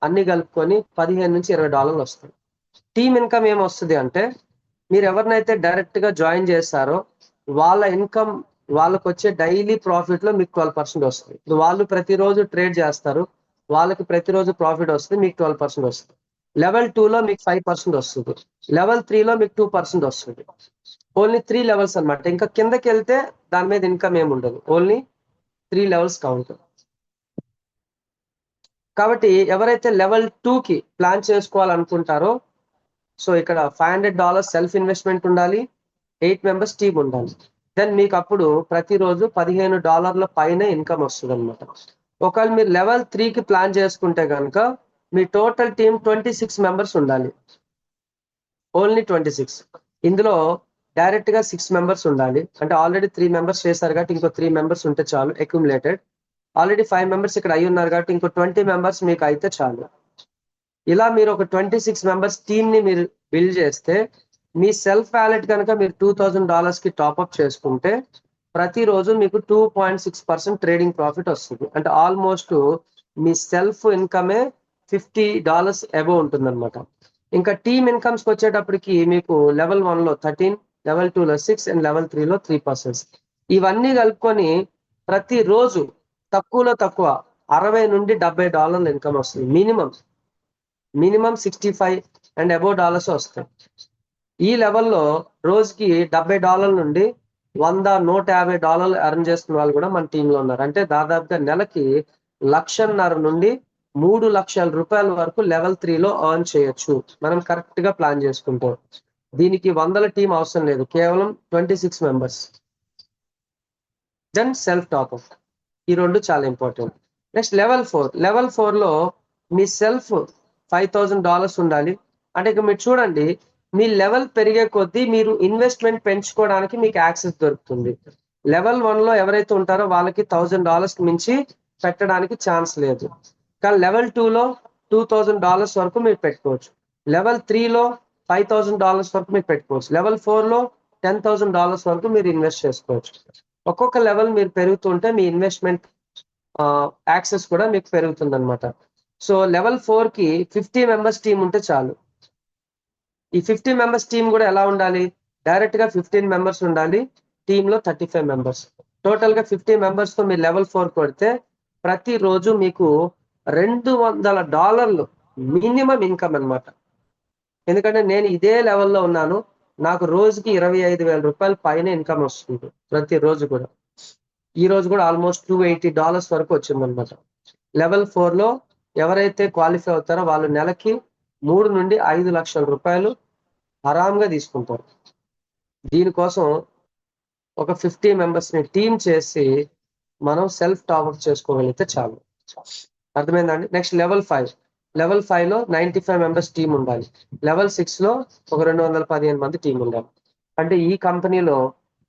అన్ని కలుపుకొని $15 నుంచి $20 వస్తుంది. టీమ్ ఇన్కమ్ ఏమొస్తుంది అంటే, మీరు ఎవరినైతే డైరెక్ట్ గా జాయిన్ చేస్తారో వాళ్ళ ఇన్కమ్, వాళ్ళకి వచ్చే డైలీ ప్రాఫిట్ లో మీకు 12% వస్తుంది. ఇప్పుడు వాళ్ళు ప్రతిరోజు ట్రేడ్ చేస్తారు, వాళ్ళకి ప్రతిరోజు ప్రాఫిట్ వస్తుంది, మీకు 12% వస్తుంది. లెవెల్ 2 లో మీకు 5% వస్తుంది. లెవెల్ 3 లో మీకు 2% వస్తుంది. ఓన్లీ 3 లెవెల్స్ అన్నమాట. ఇంకా కిందకి వెళ్తే దాని మీద ఇన్కమ్ ఏమి ఉండదు. Only 3 levels count. కాబట్టి ఎవరైతే లెవెల్ 2 కి ప్లాన్ చేసుకోవాలనుకుంటారో, సో ఇక్కడ $500 సెల్ఫ్ ఇన్వెస్ట్మెంట్ ఉండాలి, 8 మెంబర్స్ టీమ్ ఉండాలి. దెన్ మీకు అప్పుడు ప్రతిరోజు $15 పైన ఇన్కమ్ వస్తుంది అనమాట. ఒకవేళ మీరు లెవెల్ 3 కి ప్లాన్ చేసుకుంటే కనుక మీ టోటల్ టీమ్ 26 మెంబర్స్ ఉండాలి. ఓన్లీ 26. ఇందులో డైరెక్ట్ గా 6 మెంబర్స్ ఉండాలి. అంటే ఆల్రెడీ 3 మెంబర్స్ చేశారు కాబట్టి ఇంకో 3 మెంబర్స్ ఉంటే చాలు, అక్యుములేటెడ్. ఆల్రెడీ 5 మెంబర్స్ ఇక్కడ అయి ఉన్నారు కాబట్టి ఇంకో 20 మెంబర్స్ మీకు అయితే చాలు. ఇలా మీరు ఒక 26 మెంబర్స్ టీమ్ ని మీరు బిల్డ్ చేస్తే, మీ సెల్ఫ్ వ్యాలెట్ కనుక మీరు $2000 కి టాప్అప్ చేసుకుంటే ప్రతిరోజు మీకు 2.6% ట్రేడింగ్ ప్రాఫిట్ వస్తుంది. అంటే ఆల్మోస్ట్ మీ సెల్ఫ్ ఇన్కమే $50 అబోవ్ ఉంటుంది అనమాట. ఇంకా టీమ్ ఇన్కమ్స్ కి వచ్చేటప్పటికి మీకు లెవెల్ 1 లో 13, లెవెల్ 2 లో 6 అండ్ లెవెల్ 3 లో 3%. ఇవన్నీ కలుపుకొని ప్రతిరోజు తక్కువలో తక్కువ $60 నుండి $70 ఇన్కమ్ వస్తుంది. మినిమం 65 అండ్ అబోవ్ డాలర్స్ వస్తాయి. ఈ లెవెల్లో రోజుకి $70 నుండి $100-150 ఎర్న్ చేస్తున్న వాళ్ళు కూడా మన టీంలో ఉన్నారు. అంటే దాదాపుగా నెలకి 1,50,000 నుండి $3,00,000 వరకు లెవెల్ 3 లో ఎర్న్ చేయొచ్చు, మనం కరెక్ట్ గా ప్లాన్ చేసుకుంటే. దీనికి 100 టీం అవసరం లేదు, కేవలం 26 మెంబర్స్. దెన్ సెల్ఫ్ టాప్అప్, ఈ రెండు చాలా ఇంపార్టెంట్. నెక్స్ట్ లెవెల్ 4 లో మీ సెల్ఫ్ $5,000 ఉండాలి. అంటే ఇక మీరు చూడండి, మీ లెవెల్ పెరిగే కొద్దీ మీరు ఇన్వెస్ట్మెంట్ పెంచుకోవడానికి మీకు యాక్సెస్ దొరుకుతుంది. లెవెల్ 1 లో ఎవరైతే ఉంటారో వాళ్ళకి $1,000 కి మించి పెట్టడానికి ఛాన్స్ లేదు. కానీ లెవెల్ 2 లో $2,000 వరకు మీరు పెట్టుకోవచ్చు. లెవెల్ 3 లో $5,000 వరకు మీరు పెట్టుకోవచ్చు. లెవెల్ 4 లో $10,000 వరకు మీరు ఇన్వెస్ట్ చేసుకోవచ్చు. ఒక్కొక్క లెవెల్ మీరు పెరుగుతుంటే మీ ఇన్వెస్ట్మెంట్ యాక్సెస్ కూడా మీకు పెరుగుతుంది అనమాట. సో లెవెల్ 4 కి 50 మెంబర్స్ టీం ఉంటే చాలు. ఈ 50 మెంబర్స్ టీం కూడా ఎలా ఉండాలి? డైరెక్ట్ గా 15 మెంబర్స్ ఉండాలి, టీమ్ లో 35 మెంబర్స్. టోటల్ గా 50 మెంబర్స్ తో మీరు లెవెల్ 4 కొడితే ప్రతిరోజు మీకు $200 మినిమం ఇన్కమ్ అన్నమాట. ఎందుకంటే నేను ఇదే లెవెల్లో ఉన్నాను, నాకు రోజుకి $25,000 పైన ఇన్కమ్ వస్తుంది ప్రతిరోజు కూడా. ఈ రోజు కూడా ఆల్మోస్ట్ $280 వరకు వచ్చిందనమాట. లెవెల్ 4 లో ఎవరైతే క్వాలిఫై అవుతారో వాళ్ళు నెలకి $3 నుండి $5 లక్షల ఆరాంగా తీసుకుంటారు. దీనికోసం ఒక 50 మెంబర్స్ ని టీమ్ చేసి మనం సెల్ఫ్ టాప్అప్ చేసుకోగలిగితే చాలు. అర్థమైందండి? నెక్స్ట్ లెవెల్ 5 లో 95 మెంబర్స్ టీం ఉండాలి. లెవెల్ 6 లో ఒక 215 మంది టీం ఉండాలి. అంటే ఈ కంపెనీలో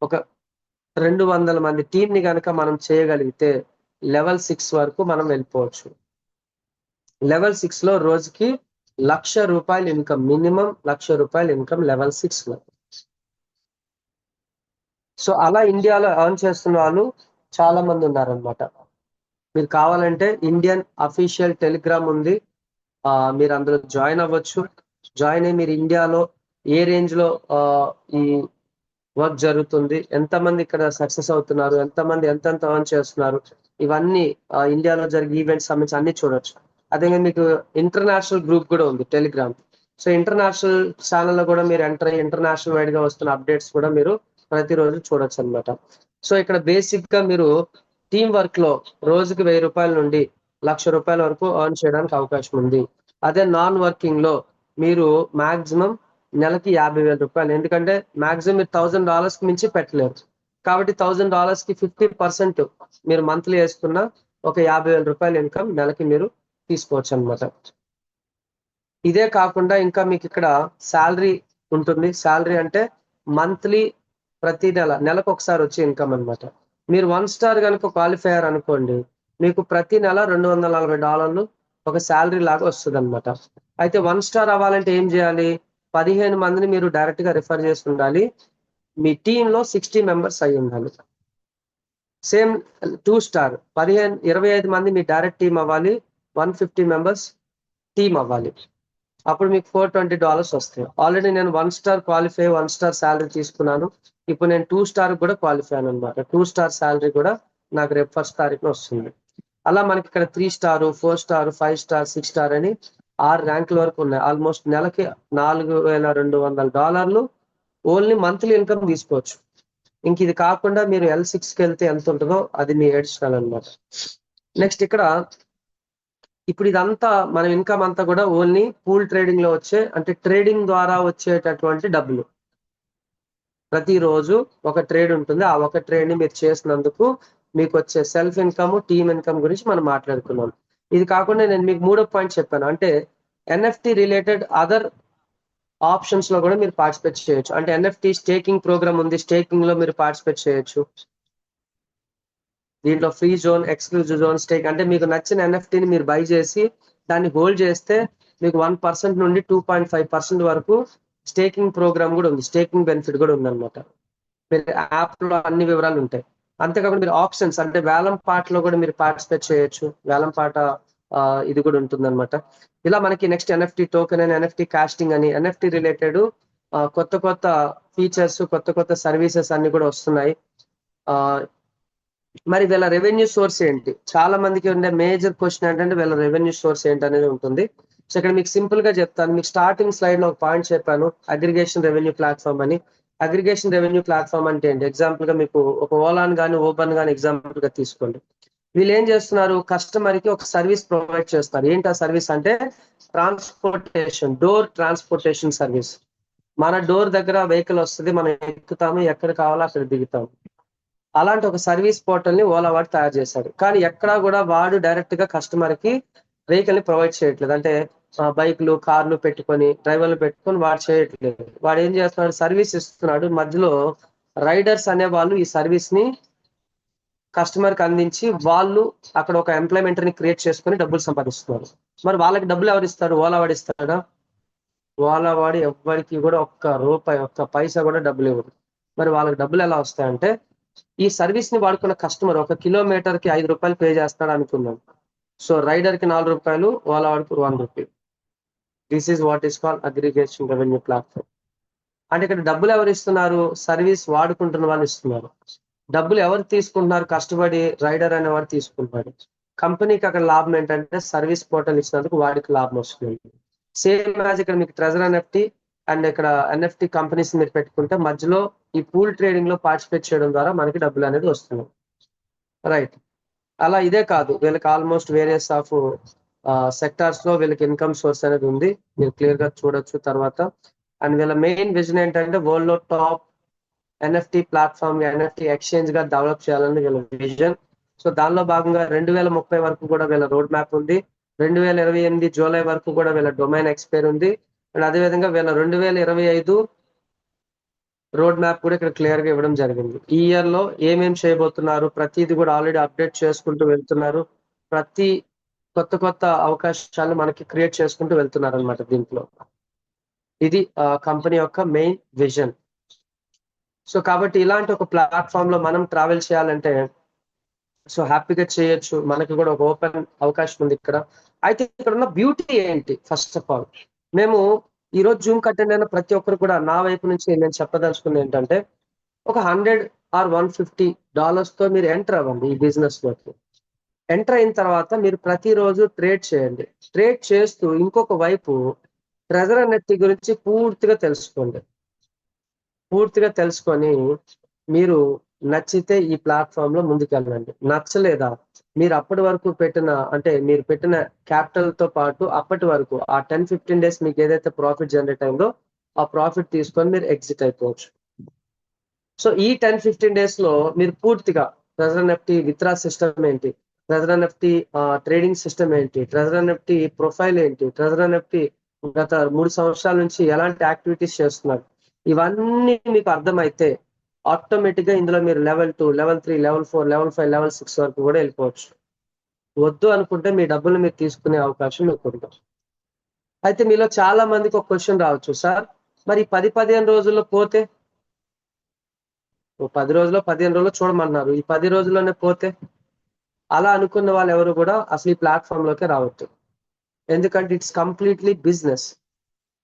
ఒక 200 మంది టీం ని కనుక మనం చేయగలిగితే లెవెల్ 6 వరకు మనం వెళ్ళిపోవచ్చు. లెవెల్ 6 లో రోజుకి $1,00,000 ఇన్కమ్, మినిమం $1,00,000 ఇన్కమ్ లెవెల్ 6 లో. సో అలా ఇండియాలో ఎర్న్ చేస్తున్న వాళ్ళు చాలా మంది ఉన్నారనమాట. మీరు కావాలంటే ఇండియన్ అఫీషియల్ టెలిగ్రామ్ ఉంది, మీరు అందులో జాయిన్ అవ్వచ్చు. జాయిన్ అయ్యి మీరు ఇండియాలో ఏ రేంజ్ లో ఈ వర్క్ జరుగుతుంది, ఎంతమంది ఇక్కడ సక్సెస్ అవుతున్నారు, ఎంతమంది ఎంతెంత ఎర్న్ చేస్తున్నారు, ఇవన్నీ ఇండియాలో జరిగే ఈవెంట్స్ సంబంధించి అన్ని చూడొచ్చు. అదే మీకు ఇంటర్నేషనల్ గ్రూప్ కూడా ఉంది టెలిగ్రామ్. సో ఇంటర్నేషనల్ ఛానల్లో కూడా మీరు ఎంటర్ అయ్యి ఇంటర్నేషనల్ వైడ్ గా వస్తున్న అప్డేట్స్ కూడా మీరు ప్రతిరోజు చూడొచ్చు అనమాట. సో ఇక్కడ బేసిక్ గా మీరు టీం వర్క్ లో రోజుకి 1000 రూపాయల నుండి 1,00,000 రూపాయల వరకు ఎర్న్ చేయడానికి అవకాశం ఉంది. అదే నాన్ వర్కింగ్ లో మీరు మాక్సిమం నెలకి 50,000 రూపాయలు, ఎందుకంటే మాక్సిమం మీరు $1,000 కి మించి పెట్టలేరు. కాబట్టి $1,000 కి 50% మీరు మంత్లీ వేసుకున్న ఒక 50,000 రూపాయల ఇన్కమ్ నెలకి మీరు తీసుకోవచ్చు అనమాట. ఇదే కాకుండా ఇంకా మీకు ఇక్కడ శాలరీ ఉంటుంది. శాలరీ అంటే మంత్లీ ప్రతి నెలకు ఒకసారి వచ్చే ఇన్కమ్ అనమాట. మీరు 1 స్టార్ కనుక క్వాలిఫైయర్ అనుకోండి, మీకు ప్రతి నెల $240 ఒక శాలరీ లాగా వస్తుంది అనమాట. అయితే 1 స్టార్ అవ్వాలంటే ఏం చేయాలి? 15 మందిని మీరు డైరెక్ట్ గా రిఫర్ చేసి ఉండాలి. మీ టీంలో 60 మెంబర్స్ అయి ఉండాలి. సేమ్ 2 స్టార్ 25 మంది మీ డైరెక్ట్ టీం అవ్వాలి. 150 మెంబర్స్ టీం అవ్వాలి. అప్పుడు మీకు $420 వస్తాయి. ఆల్రెడీ నేను 1 స్టార్ క్వాలిఫై 1 స్టార్ శాలరీ తీసుకున్నాను. ఇప్పుడు నేను 2 స్టార్ కూడా క్వాలిఫై అయ్యాను అనమాట. 2 స్టార్ శాలరీ కూడా నాకు రేపు 1 తారీఖున వస్తుంది. అలా మనకి ఇక్కడ 3 స్టార్ 4 స్టార్ 5 స్టార్ 6 స్టార్ అని 6 ర్యాంకుల వరకు ఉన్నాయి. ఆల్మోస్ట్ నెలకి $4,200 ఓన్లీ మంత్లీ ఇన్కమ్ తీసుకోవచ్చు. ఇంక ఇది కాకుండా మీరు L6కి వెళ్తే ఎంత ఉంటుందో అది మీ అడిషనల్ అనమాట. నెక్స్ట్ ఇక్కడ ఇప్పుడు ఇదంతా మన ఇన్కమ్ అంతా కూడా ఓన్లీ పూల్ ట్రేడింగ్ లో వచ్చే, అంటే ట్రేడింగ్ ద్వారా వచ్చేటటువంటి డబ్బులు. ప్రతిరోజు ఒక ట్రేడ్ ఉంటుంది. ఆ ఒక ట్రేడ్ ని మీరు చేసినందుకు మీకు వచ్చే సెల్ఫ్ ఇన్కమ్, టీమ్ ఇన్కమ్ గురించి మనం మాట్లాడుకున్నాం. ఇది కాకుండా నేను మీకు 3వ పాయింట్ చెప్పాను, అంటే ఎన్ఎఫ్టి రిలేటెడ్ అదర్ ఆప్షన్స్ లో కూడా మీరు పార్టిసిపేట్ చేయొచ్చు. అంటే ఎన్ఎఫ్టి స్టేకింగ్ ప్రోగ్రామ్ ఉంది, స్టేకింగ్ లో మీరు పార్టిసిపేట్ చేయొచ్చు. దీంట్లో free zone, exclusive zone, stake అంటే మీకు నచ్చిన ఎన్ఎఫ్టీని మీరు బై చేసి దాన్ని హోల్డ్ చేస్తే మీకు 1% నుండి 2.5% వరకు స్టేకింగ్ ప్రోగ్రామ్ కూడా ఉంది, స్టేకింగ్ బెనిఫిట్ కూడా ఉందన్నమాట. మీరు యాప్ లో అన్ని వివరాలు ఉంటాయి. అంతేకాకుండా మీరు ఆప్షన్స్ అంటే వేలం పాటలో కూడా మీరు పార్టిసిపేట్ చేయొచ్చు. వేలం పాట ఇది కూడా ఉంటుందన్నమాట. ఇలా మనకి నెక్స్ట్ ఎన్ఎఫ్టి టోకెన్ అని, ఎన్ఎఫ్టి కాస్టింగ్ అని, ఎన్ఎఫ్టి రిలేటెడ్ కొత్త కొత్త ఫీచర్స్, కొత్త కొత్త సర్వీసెస్ అన్ని కూడా వస్తున్నాయి. మరి వీళ్ళ రెవెన్యూ సోర్స్ ఏంటి? చాలా మందికి ఉండే మేజర్ క్వశ్చన్ ఏంటంటే వీళ్ళ రెవెన్యూ సోర్స్ ఏంటి అనేది ఉంటుంది. సో ఇక్కడ మీకు సింపుల్ గా చెప్తాను. మీకు స్టార్టింగ్ స్లైడ్ లో ఒక పాయింట్ చెప్పాను, అగ్రిగేషన్ రెవెన్యూ ప్లాట్ఫామ్ అని. అగ్రిగేషన్ రెవెన్యూ ప్లాట్ఫామ్ అంటే ఏంటి? ఎగ్జాంపుల్ గా మీకు ఒక ఓలాన్ కానీ ఓపెన్ కానీ ఎగ్జాంపుల్ గా తీసుకోండి. వీళ్ళు ఏం చేస్తున్నారు? కస్టమర్ కి ఒక సర్వీస్ ప్రొవైడ్ చేస్తారు. ఏంటి ఆ సర్వీస్ అంటే ట్రాన్స్పోర్టేషన్, డోర్ ట్రాన్స్పోర్టేషన్ సర్వీస్. మన డోర్ దగ్గర వెహికల్ వస్తుంది, మనం ఎక్కుతాము, ఎక్కడ కావాలో అక్కడ దిగుతాము. అలాంటి ఒక సర్వీస్ పోర్టల్ ని ఓలా వాడు తయారు చేశాడు. కానీ ఎక్కడా కూడా వాడు డైరెక్ట్ గా కస్టమర్ కి వెహికల్ ని ప్రొవైడ్ చేయట్లేదు. అంటే బైక్లు, కార్లు పెట్టుకొని, డ్రైవర్లు పెట్టుకొని వాడు చేయట్లేదు. వాడు ఏం చేస్తున్నాడు? సర్వీస్ ఇస్తున్నాడు. మధ్యలో రైడర్స్ అనే వాళ్ళు ఈ సర్వీస్ ని కస్టమర్ కి అందించి వాళ్ళు అక్కడ ఒక ఎంప్లాయ్మెంట్ ని క్రియేట్ చేసుకొని డబ్బులు సంపాదిస్తున్నారు. మరి వాళ్ళకి డబ్బులు ఎవరు ఇస్తారు? ఓలా వాడు ఇస్తాడా? ఓలా వాడు ఎవ్వరికి కూడా ఒక్క రూపాయి, ఒక్క పైసా కూడా డబ్బులు ఇవ్వదు. మరి వాళ్ళకి డబ్బులు ఎలా వస్తాయంటే, ఈ సర్వీస్ ని వాడుకున్న కస్టమర్ 1 కిలోమీటర్ కి 5 రూపాయలు పే చేస్తాడు అనుకుందాం. సో రైడర్ కి 4 రూపాయలు, ఓలా వాడికి 1 rupee. This is what is called aggregation revenue platform. అంటే ఇక్కడ డబ్బులు ఎవరు ఇస్తున్నారు? సర్వీస్ వాడుకుంటున్న వాళ్ళు ఇస్తున్నారు. డబ్బులు ఎవరు తీసుకుంటున్నారు? కష్టపడి రైడర్ అనేవాడు తీసుకుంటున్నాడు. కంపెనీకి అక్కడ లాభం ఏంటంటే సర్వీస్ పోర్టల్ ఇచ్చినందుకు వాడికి లాభం వస్తుంది. సేమ్ యాజ్ ఇక్కడ మీకు ట్రెజర్ ఎన్ఎఫ్టి అండ్ ఇక్కడ ఎన్ఎఫ్టి కంపెనీస్ మీరు పెట్టుకుంటే మధ్యలో ఈ పూల్ ట్రేడింగ్ లో పార్టిసిపేట్ చేయడం ద్వారా మనకి డబ్బులు అనేది వస్తుంది. రైట్. అలా ఇదే కాదు, వీళ్ళకి ఆల్మోస్ట్ వేరియస్ ఆఫ్ సెక్టార్స్ లో వీళ్ళకి ఇన్కమ్ సోర్స్ అనేది ఉంది. మీరు క్లియర్ గా చూడొచ్చు తర్వాత. అండ్ వీళ్ళ మెయిన్ విజన్ ఏంటంటే వరల్డ్ లో top NFT platform, NFT exchange గా డెవలప్ చేయాలని వీళ్ళ విజన్. సో దానిలో భాగంగా 2030 వరకు కూడా వీళ్ళ రోడ్ మ్యాప్ ఉంది. 2028 జూలై వరకు కూడా వీళ్ళ డొమైన్ ఎక్స్పైర్ ఉంది. అండ్ అదేవిధంగా వీళ్ళ 2025 రోడ్ మ్యాప్ కూడా ఇక్కడ క్లియర్ గా ఇవ్వడం జరిగింది. ఈ ఇయర్ లో ఏమేం చేయబోతున్నారు ప్రతిది కూడా ఆల్రెడీ అప్డేట్ చేసుకుంటూ వెళ్తున్నారు. ప్రతి కొత్త కొత్త అవకాశాలు మనకి క్రియేట్ చేసుకుంటూ వెళ్తున్నారు అనమాట దీంట్లో. ఇది కంపెనీ యొక్క మెయిన్ విజన్. సో కాబట్టి ఇలాంటి ఒక ప్లాట్ఫామ్ లో మనం ట్రావెల్ చేయాలంటే సో హ్యాపీగా చేయొచ్చు, మనకి కూడా ఒక ఓపెన్ అవకాశం ఉంది ఇక్కడ. అయితే ఇక్కడ ఉన్న బ్యూటీ ఏంటి? ఫస్ట్ ఆఫ్ ఆల్ మేము ఈ రోజు జూమ్ అటెండ్ అయిన ప్రతి ఒక్కరు కూడా నా వైపు నుంచి నేను చెప్పదలుచుకుంది ఏంటంటే, ఒక 100 ఆర్ $150 తో మీరు ఎంటర్ అవ్వండి ఈ బిజినెస్ లోకి. ఎంటర్ అయిన తర్వాత మీరు ప్రతిరోజు ట్రేడ్ చేయండి. ట్రేడ్ చేస్తూ ఇంకొక వైపు ట్రెజర్ ఎన్ఎఫ్టీ గురించి పూర్తిగా తెలుసుకొని మీరు నచ్చితే ఈ ప్లాట్ఫామ్ లో ముందుకెళ్ళండి. నచ్చలేదా, మీరు అప్పటి వరకు అంటే మీరు పెట్టిన క్యాపిటల్ తో పాటు అప్పటి వరకు ఆ 10-15 డేస్ మీకు ఏదైతే ప్రాఫిట్ జనరేట్ అయిందో ఆ ప్రాఫిట్ తీసుకొని మీరు ఎగ్జిట్ అయిపోవచ్చు. సో ఈ 10-15 డేస్ లో మీరు పూర్తిగా ట్రెజర్ ఎన్ఎఫ్టీ విత్డ్రా సిస్టమ్ ఏంటి, ట్రెజర్ ఎన్ఎఫ్టీ ట్రేడింగ్ సిస్టమ్ ఏంటి, ట్రెజర్ ఎన్ఎఫ్టీ ప్రొఫైల్ ఏంటి, ట్రెజర్ ఎన్ఎఫ్టీ గత 3 సంవత్సరాల నుంచి ఎలాంటి యాక్టివిటీస్ చేస్తున్నారు, ఇవన్నీ మీకు అర్థమైతే ఆటోమేటిక్ గా ఇందులో మీరు level 2, level 3, level 4, level 5, level 6 వరకు కూడా వెళ్ళిపోవచ్చు. వద్దు అనుకుంటే మీ డబ్బులు మీరు తీసుకునే అవకాశం మీకు ఉంటుంది. అయితే మీలో చాలా మందికి ఒక క్వశ్చన్ రావచ్చు, సార్ మరి 10-15 రోజుల్లో పోతే, 10 రోజుల్లో 15 రోజుల్లో చూడమన్నారు, ఈ 10 రోజుల్లోనే పోతే? అలా అనుకున్న వాళ్ళు ఎవరు కూడా అసలు ఈ ప్లాట్ఫామ్ లోకి రావద్దు. ఎందుకంటే ఇట్స్ కంప్లీట్లీ బిజినెస్.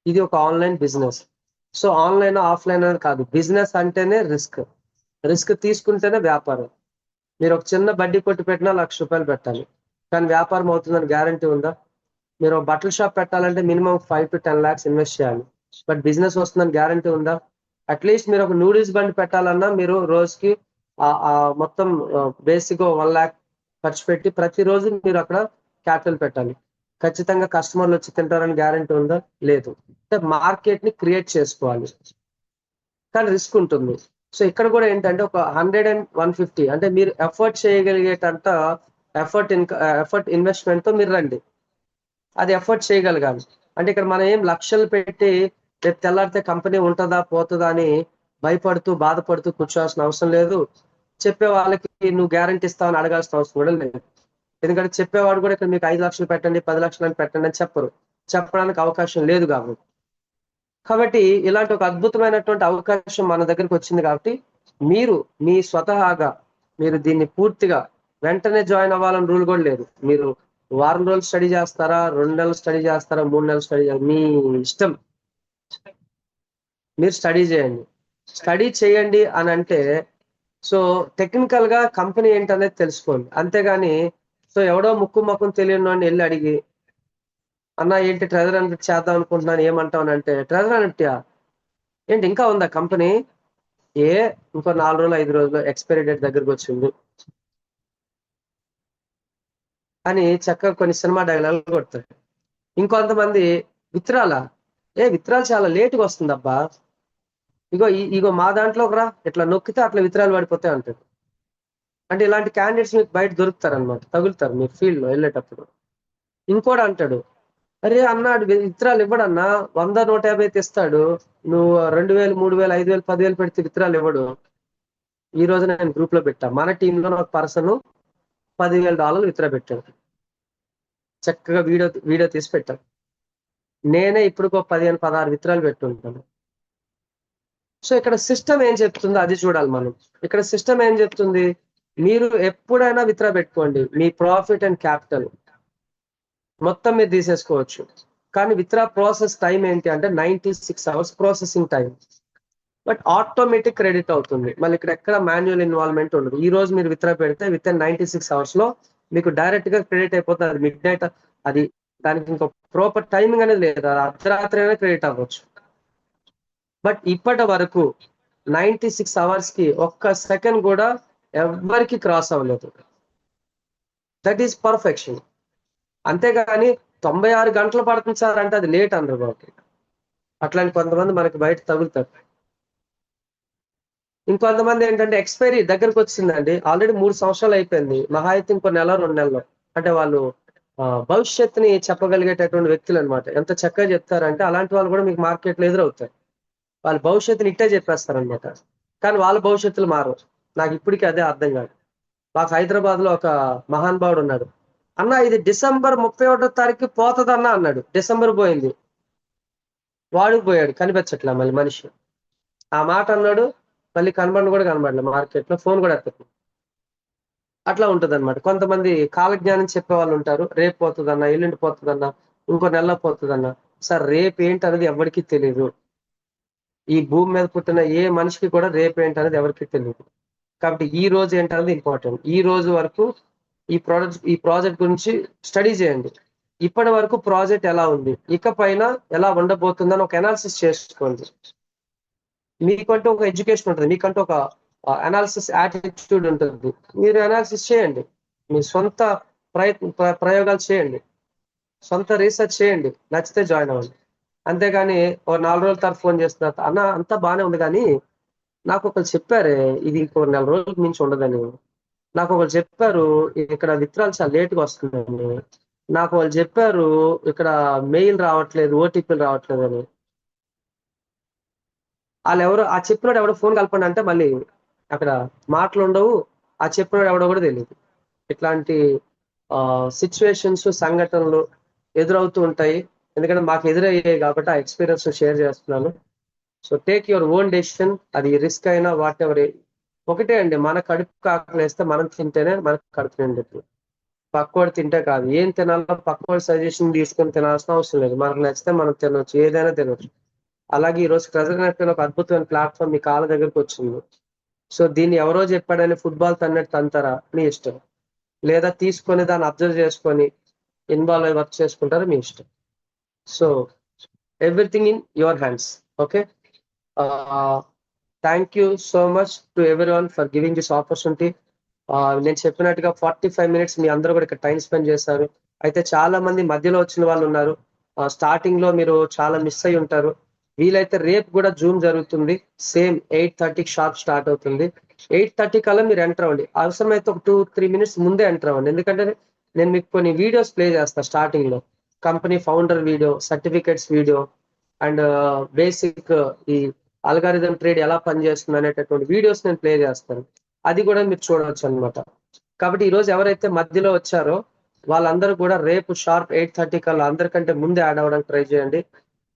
ఇది ఒక online business. So online offline అనేది కాదు, బిజినెస్ అంటేనే రిస్క్ తీసుకుంటేనే వ్యాపారం. మీరు ఒక చిన్న బడ్డీ కొట్టు పెట్టినా ₹1,00,000 పెట్టాలి, కానీ వ్యాపారం అవుతుందని గ్యారంటీ ఉందా? మీరు ఒక బట్టల షాప్ పెట్టాలంటే మినిమం 5 to 10 lakhs ఇన్వెస్ట్ చేయాలి, బట్ బిజినెస్ వస్తుందని గ్యారంటీ ఉందా? అట్లీస్ట్ మీరు ఒక నూడిల్స్ బండి పెట్టాలన్నా మీరు రోజుకి మొత్తం బేసిక్ 1 lakh ఖర్చు పెట్టి ప్రతిరోజు మీరు అక్కడ క్యాపిటల్ పెట్టాలి. ఖచ్చితంగా కస్టమర్లు వచ్చి తింటారని గ్యారంటీ ఉందా? లేదు. అంటే మార్కెట్ ని క్రియేట్ చేసుకోవాలి, కానీ రిస్క్ ఉంటుంది. సో ఇక్కడ కూడా ఏంటంటే ఒక 100 and 150 అంటే మీరు ఎఫర్ట్ చేయగలిగేటంత ఎఫర్ట్ ఇన్వెస్ట్మెంట్ తో మీరు రండి, అది ఎఫర్ట్ చేయగలగాలి. అంటే ఇక్కడ మనం ఏం లక్షలు పెట్టి రేపు తెల్లారితే కంపెనీ ఉంటుందా పోతుందా అని భయపడుతూ బాధపడుతూ కూర్చోవాల్సిన అవసరం లేదు. చెప్పే వాళ్ళకి నువ్వు గ్యారంటీ ఇస్తావని అడగాల్సిన అవసరం కూడా లేదు. ఎందుకంటే చెప్పేవాడు కూడా ఇక్కడ మీకు 5 లక్షలు పెట్టండి 10 లక్షలు అని పెట్టండి అని చెప్పడానికి అవకాశం లేదు కాబట్టి ఇలాంటి ఒక అద్భుతమైనటువంటి అవకాశం మన దగ్గరికి వచ్చింది. కాబట్టి మీరు మీ స్వతహాగా మీరు దీన్ని పూర్తిగా వెంటనే జాయిన్ అవ్వాలని రూల్ కూడా లేదు. మీరు వారం రోజులు స్టడీ చేస్తారా, 2 నెలలు స్టడీ చేస్తారా, 3 నెలలు స్టడీ చేస్తారా, మీ ఇష్టం. మీరు స్టడీ చేయండి అని అంటే, సో టెక్నికల్ గా కంపెనీ ఏంటనేది తెలుసుకోండి, అంతేగాని సో ఎవడో ముక్కు తెలియని వాడిని వెళ్ళి అడిగి అన్న ఏంటి ట్రెజర్ ఎన్ఎఫ్టీ చేద్దాం అనుకుంటున్నాను ఏమంటావు అంటే, ట్రెజర్ ఎన్ఎఫ్టీ ఏంటి ఇంకా ఉందా కంపెనీ, ఇంకో 4 రోజులు 5 రోజులు ఎక్స్పైరీ డేట్ దగ్గరకు వచ్చింది అని చక్కగా కొన్ని సినిమా డైలాగులు కొడతారు. ఇంకొంతమంది విత్డ్రాలా, విత్డ్రాల్ చాలా లేటుగా వస్తుంది అబ్బా, ఇగో మా దాంట్లోకి రా, ఇట్లా నొక్కితే అట్లా విత్డ్రాల్ పడిపోతాయి అంటాడు. అంటే ఇలాంటి క్యాండిడేట్స్ మీకు బయట దొరుకుతారు అనమాట, తగులుతారు మీ ఫీల్డ్ లో వెళ్ళేటప్పుడు. ఇంకోటి అంటాడు, అరే అన్నాడు విత్డ్రాల్ ఇవ్వడన్నా, 100-150 తెస్తాడు, నువ్వు 2,000 3,000 5,000 10,000 పెడితే విత్డ్రాల్ ఇవ్వడు. ఈ రోజు నేను గ్రూప్ లో పెట్టా, మన టీంలో ఒక పర్సన్ $10,000 విత్డ్రా పెట్టాడు, చక్కగా వీడియో తీసి పెట్టాను. నేనే ఇప్పుడు 15-16 విత్డ్రాలు పెట్టుంటాను. సో ఇక్కడ సిస్టమ్ ఏం చెప్తుందో అది చూడాలి మనం. ఇక్కడ సిస్టమ్ ఏం చెప్తుంది, మీరు ఎప్పుడైనా విత్డ్రా పెట్టుకోండి, మీ ప్రాఫిట్ అండ్ క్యాపిటల్ మొత్తం మీరు తీసేసుకోవచ్చు. కానీ విత్డ్రా ప్రాసెస్ టైం ఏంటి అంటే 96 hours processing time, but automatic credit అవుతుంది. మళ్ళీ ఇక్కడ ఎక్కడ మాన్యువల్ ఇన్వాల్వ్మెంట్ ఉండదు. ఈ రోజు మీరు విత్డ్రా పెడితే విత్ ఇన్ 96 hours లో మీకు డైరెక్ట్ గా క్రెడిట్ అయిపోతుంది. అది మిడ్ నైట్, అది దానికి ఇంకో ప్రాపర్ టైమింగ్ అనేది లేదు, అర్ధరాత్రి అయినా క్రెడిట్ అవ్వచ్చు. బట్ ఇప్పటి వరకు 96 hours కి ఒక్క సెకండ్ కూడా ఎవరికి క్రాస్ అవ్వలేదు. That is perfection. అంతేగాని 96 గంటలు పడుతుంది సార్ అంటే అది లేట్ అనరు బాబు. అట్లాంటి కొంతమంది మనకి బయట తగులుతారు. ఇంకొంతమంది ఏంటంటే ఎక్స్పైరీ దగ్గరకు వచ్చిందండి, ఆల్రెడీ 3 సంవత్సరాలు అయిపోయింది, మహా అయితే ఇంకో 1-2 నెలలు, అంటే వాళ్ళు భవిష్యత్తుని చెప్పగలిగేటటువంటి వ్యక్తులు అనమాట. ఎంత చక్కగా చెప్తారంటే అలాంటి వాళ్ళు కూడా మీకు మార్కెట్ లో ఎదురవుతారు. వాళ్ళ భవిష్యత్తుని ఇట్టే చెప్పేస్తారనమాట, కానీ వాళ్ళ భవిష్యత్తులు మారవు. నాకు ఇప్పటికీ అదే అర్థం కాదు. మాకు హైదరాబాద్ లో ఒక మహానుభావుడు ఉన్నాడు, అన్న ఇది December 31 పోతుందన్నా అన్నాడు. డిసెంబర్ పోయింది, వాడికి పోయాడు, కనిపించట్లే మళ్ళీ మనిషి. ఆ మాట అన్నాడు, మళ్ళీ కనబడి కూడా కనబడలే, మార్కెట్ లో ఫోన్ కూడా ఎత్తట్లేదు. అట్లా ఉంటది అనమాట. కొంతమంది కాలజ్ఞానం చెప్పే వాళ్ళు ఉంటారు. రేపు పోతుందన్న, ఎల్లుండి పోతుందన్న, ఇంకో నెలలో పోతుందన్న. సార్ రేపు ఏంటనేది ఎవరికీ తెలియదు. ఈ భూమి మీద పుట్టిన ఏ మనిషికి కూడా రేపు ఏంటనేది ఎవరికీ తెలియదు. కాబట్టి ఈ రోజు ఏంటనేది ఇంపార్టెంట్. ఈ రోజు వరకు ఈ ప్రాజెక్ట్ గురించి స్టడీ చేయండి. ఇప్పటి వరకు ప్రాజెక్ట్ ఎలా ఉంది, ఇక పైన ఎలా ఉండబోతుందని ఒక అనాలిసిస్ చేసుకోండి. మీకంటూ ఒక ఎడ్యుకేషన్ ఉంటుంది, మీకంటూ ఒక అనాలిసిస్ యాటిట్యూడ్ ఉంటుంది. మీరు అనాలిసిస్ చేయండి, మీ సొంత ప్రయోగాలు చేయండి, సొంత రీసెర్చ్ చేయండి, నచ్చితే జాయిన్ అవ్వండి. అంతేగాని ఓ 4 రోజుల తర్వాత ఫోన్ చేస్తున్నారు, అన్న అంతా బాగానే ఉంది కానీ నాకు ఒకరు చెప్పారే ఇది ఇంకో 4 రోజులకు మించి ఉండదని. నాకు ఒకరు చెప్పారు ఇక్కడ విత్డ్రాల్ చాలా లేట్గా వస్తుందని. నాకు వాళ్ళు చెప్పారు ఇక్కడ మెయిల్ రావట్లేదు, ఓటీపీలు రావట్లేదు అని. వాళ్ళు ఎవరో, ఆ చెప్పినోడు ఎవడో ఫోన్ కలపండి అంటే మళ్ళీ అక్కడ మాటలు ఉండవు, ఆ చెప్పినోడు ఎవడో కూడా తెలియదు. ఇట్లాంటి సిచ్యువేషన్స్, సంఘటనలు ఎదురవుతూ ఉంటాయి. ఎందుకంటే మాకు ఎదురయ్యాయి కాబట్టి ఆ ఎక్స్పీరియన్స్ షేర్ చేస్తున్నాను. So take your own decision. అది రిస్క్ అయినా వాట్ ఎవర్. ఒకటే అండి, మన కడుపు కాకలేస్తే మనం తింటేనే మనకు కడుపు నిండుతుంది. పక్కోడు తింటే కాదు. ఏం తినాలో పక్కోడి సజెషన్ తీసుకొని తినాల్సిన అవసరం లేదు. మనకు నచ్చితే మనం తినొచ్చు, ఏదైనా తినొచ్చు. అలాగే ఈ రోజు ప్రెజర్ నెట్ ఒక అద్భుతమైన ప్లాట్ఫామ్ మీ కాళ్ళ దగ్గరకు వచ్చింది. సో దీన్ని ఎవరో చెప్పాడని ఫుట్బాల్ తన్నట్టు తంతారా మీ ఇష్టం, లేదా తీసుకొని దాన్ని అబ్జర్వ్ చేసుకొని ఇన్వాల్వ్ అయ్యి వర్క్ చేసుకుంటారా మీ ఇష్టం. So everything in your hands. Okay, thank you so much to everyone for giving this opportunity. నేను చెప్పినట్టుగా 45 minutes మీ అందరూ కూడా ఇక్కడ టైం స్పెండ్ చేశారు. అయితే చాలా మంది మధ్యలో వచ్చిన వాళ్ళు ఉన్నారు. స్టార్టింగ్ లో మీరు చాలా మిస్ అయి ఉంటారు. వీలైతే రేపు కూడా జూమ్ జరుగుతుంది, సేమ్ 8:30కి షార్ప్ స్టార్ట్ అవుతుంది. 8:30 కల్లా మీరు ఎంటర్ అవ్వండి. అవసరమైతే ఒక 2-3 minutes ముందే ఎంటర్ అవ్వండి. ఎందుకంటే నేను మీకు కొన్ని వీడియోస్ ప్లే చేస్తాను స్టార్టింగ్ లో. Company founder video, certificates video, and basic ఈ అల్గారిథం ట్రేడ్ ఎలా పనిచేస్తుంది అనేటటువంటి వీడియోస్ నేను ప్లే చేస్తాను. అది కూడా మీరు చూడవచ్చు అనమాట. కాబట్టి ఈ రోజు ఎవరైతే మధ్యలో వచ్చారో వాళ్ళందరూ కూడా రేపు షార్ప్ 8:30 కల్లా అందరికంటే ముందే యాడ్ అవ్వడానికి ట్రై చేయండి.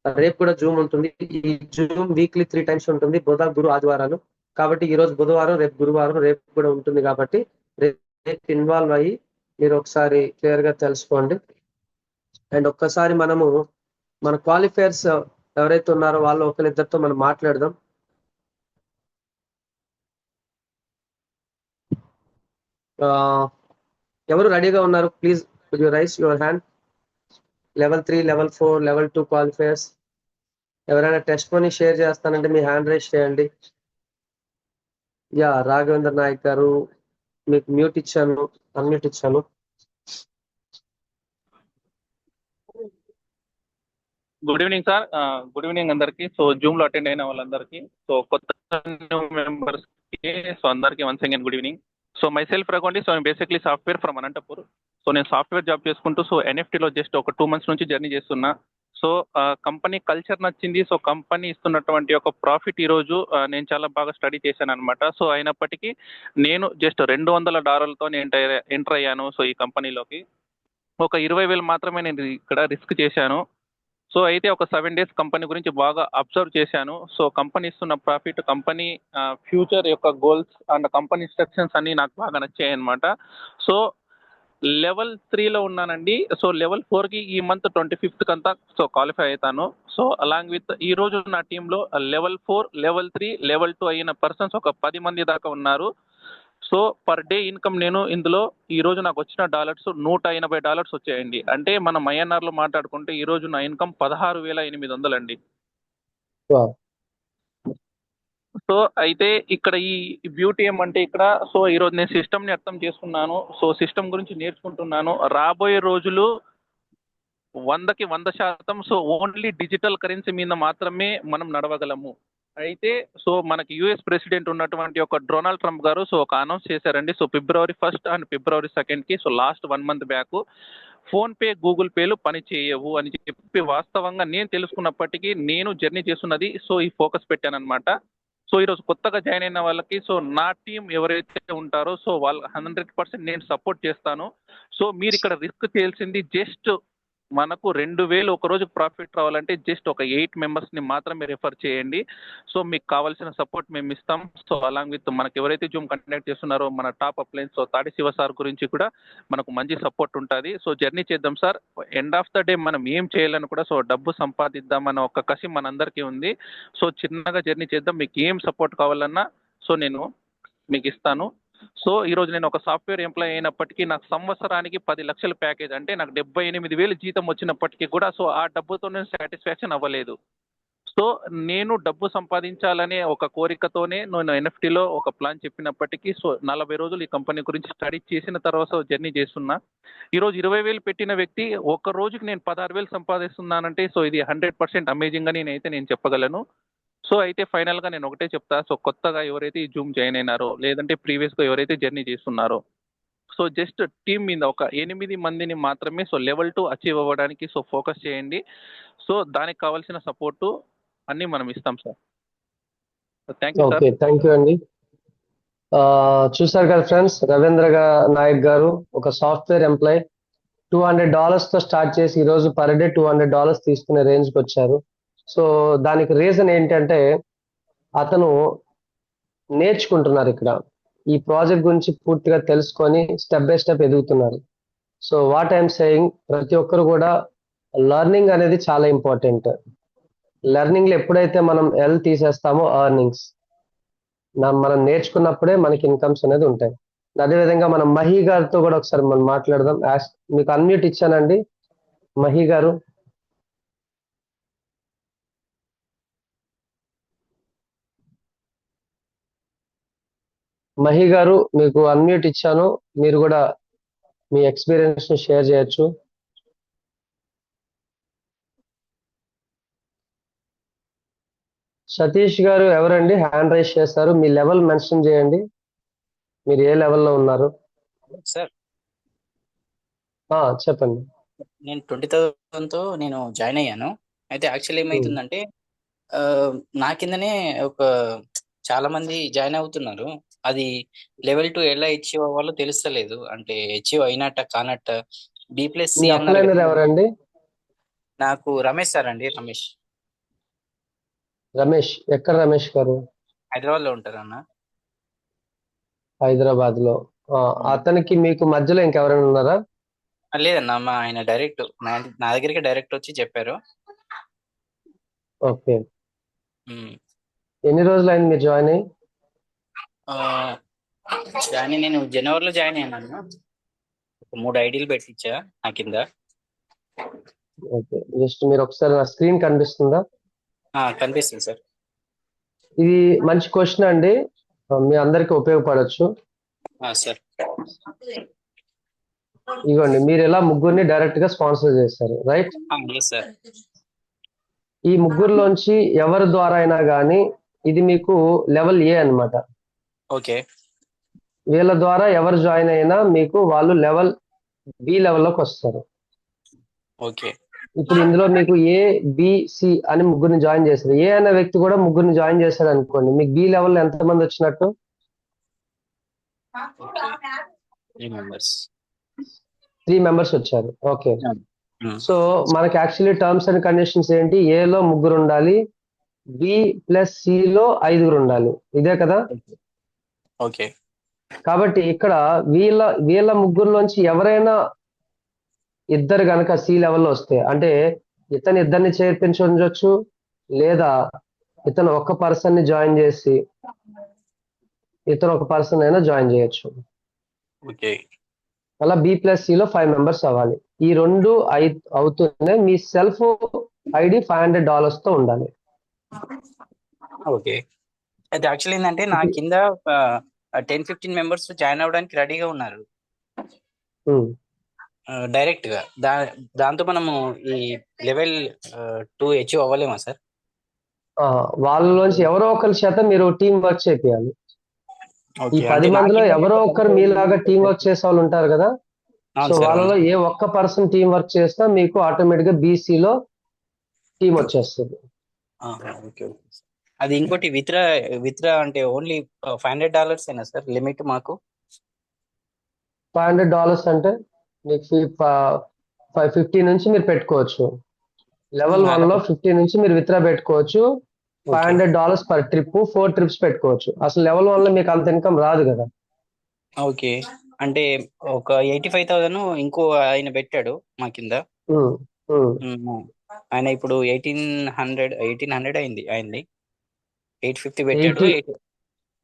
రేపు కూడా జూమ్ ఉంటుంది. ఈ జూమ్ వీక్లీ 3 times ఉంటుంది, బుధ, గురు, ఆదివారాలు. కాబట్టి ఈ రోజు బుధవారం, రేపు గురువారం, రేపు కూడా ఉంటుంది. కాబట్టి రేపు ఇన్వాల్వ్ అయ్యి మీరు ఒకసారి క్లియర్ గా తెలుసుకోండి. అండ్ ఒక్కసారి మనము మన క్వాలిఫైయర్స్ ఎవరైతే ఉన్నారో వాళ్ళు ఒకరిద్దరితో మనం మాట్లాడదాం. ఎవరు రెడీగా ఉన్నారు? Please you raise your hand. Level 3, level 4, level 2 qualifiers ఎవరైనా టెస్ట్ మనీ షేర్ చేస్తానంటే మీ హ్యాండ్ రైస్ చేయండి. యా, రాఘవేంద్ర నాయక్ గారు, మీకు మ్యూట్ ఇచ్చాను, అన్మ్యూట్ ఇచ్చాను. Good evening sir. Good evening అందరికి. సో జూమ్ లో అటెండ్ అయిన వాళ్ళందరికీ, సో కొత్త మెంబర్స్ కి, సో అందరికి once again good evening. So myself రఘుండి. సో నేను basically software from Anantapur. So నేను సాఫ్ట్వేర్ జాబ్ చేసుకుంటూ సో ఎన్ఎఫ్టీలో జస్ట్ ఒక 2 months నుంచి జర్నీ చేస్తున్నా. సో కంపెనీ కల్చర్ నచ్చింది. సో కంపెనీ ఇస్తున్నటువంటి ఒక ప్రాఫిట్ ఈ రోజు నేను చాలా బాగా స్టడీ చేశాను అనమాట. సో అయినప్పటికీ నేను జస్ట్ $200 నేను ఎంటర్ అయ్యాను. సో ఈ కంపెనీలోకి ఒక 20,000 మాత్రమే నేను ఇక్కడ రిస్క్ చేశాను. సో అయితే ఒక 7 days కంపెనీ గురించి బాగా అబ్జర్వ్ చేశాను. సో కంపెనీ ఇస్తున్న ప్రాఫిట్, కంపెనీ ఫ్యూచర్ యొక్క గోల్స్ అండ్ కంపెనీ ఇన్స్ట్రక్షన్స్ అన్ని నాకు బాగా నచ్చాయి అనమాట. సో లెవెల్ 3లో ఉన్నానండి. సో లెవెల్ 4కి ఈ మంత్ 25th అంతా సో క్వాలిఫై అవుతాను. సో అలాంగ్ విత్ ఈ రోజు నా టీంలో లెవెల్ 4, లెవెల్ 3, లెవెల్ 2 అయిన పర్సన్స్ ఒక 10 మంది దాకా ఉన్నారు. సో పర్ డే ఇన్కమ్ నేను ఇందులో ఈ రోజు నాకు వచ్చిన $180 వచ్చాయండి. అంటే మనం ఐఎన్ఆర్ లో మాట్లాడుకుంటే ఈ రోజు నా ఇన్కమ్ 16,800 అండి. సో అయితే ఇక్కడ ఈ బ్యూటీ ఏమంటే ఇక్కడ సో ఈ రోజు నేను సిస్టమ్ ని అర్థం చేసుకున్నాను. సో సిస్టమ్ గురించి నేర్చుకుంటున్నాను. రాబోయే రోజులు 100కి 100% సో ఓన్లీ డిజిటల్ కరెన్సీ మీద మాత్రమే మనం నడవగలము. అయితే సో మనకి యుఎస్ ప్రెసిడెంట్ ఉన్నటువంటి ఒక డొనాల్డ్ ట్రంప్ గారు సో ఒక అనౌన్స్ చేశారండి. So February 1st and February 2nd so last 1 month back phone pay, Google పేలు పని చేయవు అని చెప్పి వాస్తవంగా నేను తెలుసుకున్నప్పటికీ నేను జర్నీ చేస్తున్నది సో ఈ ఫోకస్ పెట్టాను అనమాట. సో ఈరోజు కొత్తగా జాయిన్ అయిన వాళ్ళకి సో నా టీం ఎవరైతే ఉంటారో సో వాళ్ళు 100% నేను సపోర్ట్ చేస్తాను. సో మీరు ఇక్కడ రిస్క్ చేయాల్సింది జస్ట్ మనకు 2000 ఒక రోజు ప్రాఫిట్ రావాలంటే జస్ట్ ఒక 8 మెంబర్స్ని మాత్రమే రెఫర్ చేయండి. సో మీకు కావాల్సిన సపోర్ట్ మేము ఇస్తాం. సో అలాంగ్ విత్ మనకు ఎవరైతే జూమ్ కండక్ట్ చేస్తున్నారో మన టాప్ అప్లైన్స్ సో తాడి శివ సార్ గురించి కూడా మనకు మంచి సపోర్ట్ ఉంటుంది. సో జర్నీ చేద్దాం sir. End of the day మనం ఏం చేయాలని కూడా సో డబ్బు సంపాదిద్దామన్న ఒక కసి మనందరికీ ఉంది. సో చిన్నగా జర్నీ చేద్దాం. మీకు ఏం సపోర్ట్ కావాలన్నా సో నేను మీకు ఇస్తాను. సో ఈరోజు నేను ఒక సాఫ్ట్వేర్ ఎంప్లాయ్ అయినప్పటికీ నాకు సంవత్సరానికి 10 లక్షల ప్యాకేజ్ అంటే నాకు 78,000 జీతం వచ్చినప్పటికీ కూడా సో ఆ డబ్బుతో నేను సాటిస్ఫాక్షన్ అవ్వలేదు. సో నేను డబ్బు సంపాదించాలనే ఒక కోరికతోనే నేను ఎన్ఎఫ్టీలో ఒక ప్లాన్ చెప్పినప్పటికీ సో 40 రోజులు ఈ కంపెనీ గురించి స్టడీ చేసిన తర్వాత జర్నీ చేస్తున్నా. ఈరోజు 20,000 పెట్టిన వ్యక్తి ఒక రోజుకి నేను 16,000 సంపాదిస్తున్నానంటే సో ఇది 100% అమేజింగ్ అని నేను చెప్పగలను. సో అయితే ఫైనల్గా నేను ఒకటే చెప్తా. సో కొత్తగా ఎవరైతే ఈ జూమ్ జాయిన్ అయినారో లేదంటే ప్రీవియస్గా ఎవరైతే జర్నీ చేస్తున్నారో సో జస్ట్ టీం మీద ఒక 8 మందిని మాత్రమే సో లెవెల్ 2 అచీవ్ అవ్వడానికి సో ఫోకస్ చేయండి. సో దానికి కావాల్సిన సపోర్టు అన్నీ మనం ఇస్తాం sir. Thank you sir. Okay, thank you అండి. చూసారు కదా ఫ్రెండ్స్, నాయక్ గారు ఒక సాఫ్ట్వేర్ ఎంప్లాయ్ $200 తో స్టార్ట్ చేసి ఈరోజు పర్ డే $200 తీసుకునే రేంజ్కి వచ్చారు. సో దానికి రీజన్ ఏంటంటే అతను నేర్చుకుంటున్నారు ఇక్కడ ఈ ప్రాజెక్ట్ గురించి పూర్తిగా తెలుసుకొని స్టెప్ బై స్టెప్ ఎదుగుతున్నారు. సో వాట్ ఐఎమ్ సేయింగ్, ప్రతి ఒక్కరు కూడా లెర్నింగ్ అనేది చాలా ఇంపార్టెంట్. లెర్నింగ్ లో ఎప్పుడైతే మనం తీసేస్తామో ఎర్నింగ్స్ మనం నేర్చుకున్నప్పుడే మనకి ఇన్కమ్స్ అనేది ఉంటాయి. అదేవిధంగా మనం మహి గారితో కూడా ఒకసారి మనం మాట్లాడదాం. మీకు అన్మ్యూట్ ఇచ్చానండి మహి గారు. మహి గారు మీకు అన్మ్యూట్ ఇచ్చాను, మీరు కూడా మీ ఎక్స్పీరియన్స్ ని షేర్ చేయొచ్చు. సతీష్ గారు ఎవరండి హ్యాండ్ రైజ్ చేస్తారు? మీ లెవెల్ మెన్షన్ చేయండి, మీరు ఏ లెవెల్లో ఉన్నారు. సార్ చెప్పండి. నేను 20,000 తో నేను జాయిన్ అయ్యాను. అయితే యాక్చువల్లీ ఏమైతుందంటే నా కిందనే ఒక చాలా మంది జాయిన్ అవుతున్నారు. అది లెవెల్ 2 ఎలా అచీవ్ అవ్వాలో తెలుస్తలేదు. అంటే అచీవ్ అయినట్ట కానట్ట B+C మీ అన్నారు అప్లైనర్ కదా. ఎవరండి? నాకు రమేష్ సార్ అండి. రమేష్ ఎక్కడ? రమేష్ గారు హైదరాబాద్ లో ఉంటారు అన్న. హైదరాబాద్ లో. అతనికి మీకు మధ్యలో ఇంకెవరైనా ఉన్నారా? లేదన్న, ఆయన డైరెక్ట్ నా దగ్గరికి డైరెక్ట్ వచ్చి చెప్పారు. ఓకే, ఎన్ని రోజులు అయింది మీరు జాయిన్ అయ్యి? నేను జనవరిలో జాయిన్ అయ్యాను. ఒక 3 ఐడీలు పెట్టించా నా కింద. ఓకే, జస్ట్ మీరు ఒకసారి నా స్క్రీన్ కనిపిస్తుందా? కనిపిస్తుంది సార్. ఇది మంచి క్వశ్చన్ అండి, మీ అందరికి ఉపయోగపడవచ్చు. సార్ ఇవ్వండి, మీరు ఎలా ముగ్గురిని డైరెక్ట్ గా స్పాన్సర్ చేస్తారు, రైట్? సార్ ఈ ముగ్గురులోంచి ఎవరి ద్వారా అయినా కానీ ఇది మీకు లెవెల్ ఏ అన్నమాట. ఓకే. వీళ్ళ ద్వారా ఎవరు జాయిన్ అయినా మీకు వాళ్ళు లెవెల్ బి లెవెల్లోకి వస్తారు. ఓకే. ఇప్పుడు ఇందులో మీకు ఏ బి సి అని ముగ్గురిని జాయిన్ చేశారు. ఏ అనే వ్యక్తి కూడా ముగ్గురిని జాయిన్ చేశాడు అనుకోండి, మీకు బి లెవెల్ ఎంత మంది వచ్చినట్టు? 3 మెంబర్స్ వచ్చారు. ఓకే, సో మనకి యాక్చువల్లీ టర్మ్స్ అండ్ కండిషన్స్ ఏంటి? ఏలో ముగ్గురు ఉండాలి, B+C లో 5 ఉండాలి, ఇదే కదా? ఓకే. కాబట్టి ఇక్కడ వీళ్ళ ముగ్గురులోంచి ఎవరైనా ఇద్దరు కనుక సి లెవెల్లో వస్తే, అంటే ఇతను ఇద్దరిని చేర్పించవచ్చు, లేదా ఇతను ఒక పర్సన్ ని జాయిన్ చేసి ఇతను ఒక పర్సన్ అయినా జాయిన్ చేయొచ్చు. ఓకే. అలా B+C లో 5 మెంబర్స్ అవ్వాలి. ఈ రెండు అవుతూనే మీ సెల్ఫ్ ఐడి $500 తో ఉండాలి. ఓకే. అయితే యాక్చువల్లీ ఏంటంటే నా కింద 10-15 మెంబర్స్ జాయిన్ అవ్వడానికి రెడీగా ఉన్నారు డైరెక్ట్ గా. దాంతో మనము ఈ లెవెల్ 2 అచీవ్ అవ్వలేమా సార్? వాళ్ళలోంచి ఎవరో ఒకరి చేత మీరు టీం వర్క్ చేయాలి. ఈ 10 మందిలో ఎవరో ఒకరు మీలాగా టీం వర్క్ చేసే వాళ్ళు ఉంటారు కదా. సో వాళ్ళలో ఏ ఒక్క పర్సన్ టీం వర్క్ చేసినా మీకు ఆటోమేటిక్ గా BC లో టీం వచ్చేస్తుంది. అది ఇంకోటి విత్డ్రా అంటే ఓన్లీ $500 అయినా సార్ లిమిట్ మాకు? $500 అంటే మీకు 50 నుంచి మీరు పెట్టుకోవచ్చు. లెవెల్ అలా 1 లో 50 నుంచి మీరు విత్డ్రా పెట్టుకోవచ్చు. ఓకే $500 పర్ ట్రిప్, 4 ట్రిప్స్ పెట్టుకోవచ్చు. అసలు లెవెల్ 1 లో మీకు అంత ఇన్కమ్ రాదు కదా. ఓకే. అంటే ఒక 85,000 ఇంకో ఆయన పెట్టాడు మా కింద. ఉమ్, ఉమ్. ఆయన ఇప్పుడు 1800 అయింది ఆయనది. 850 పెట్టాడు. 80 850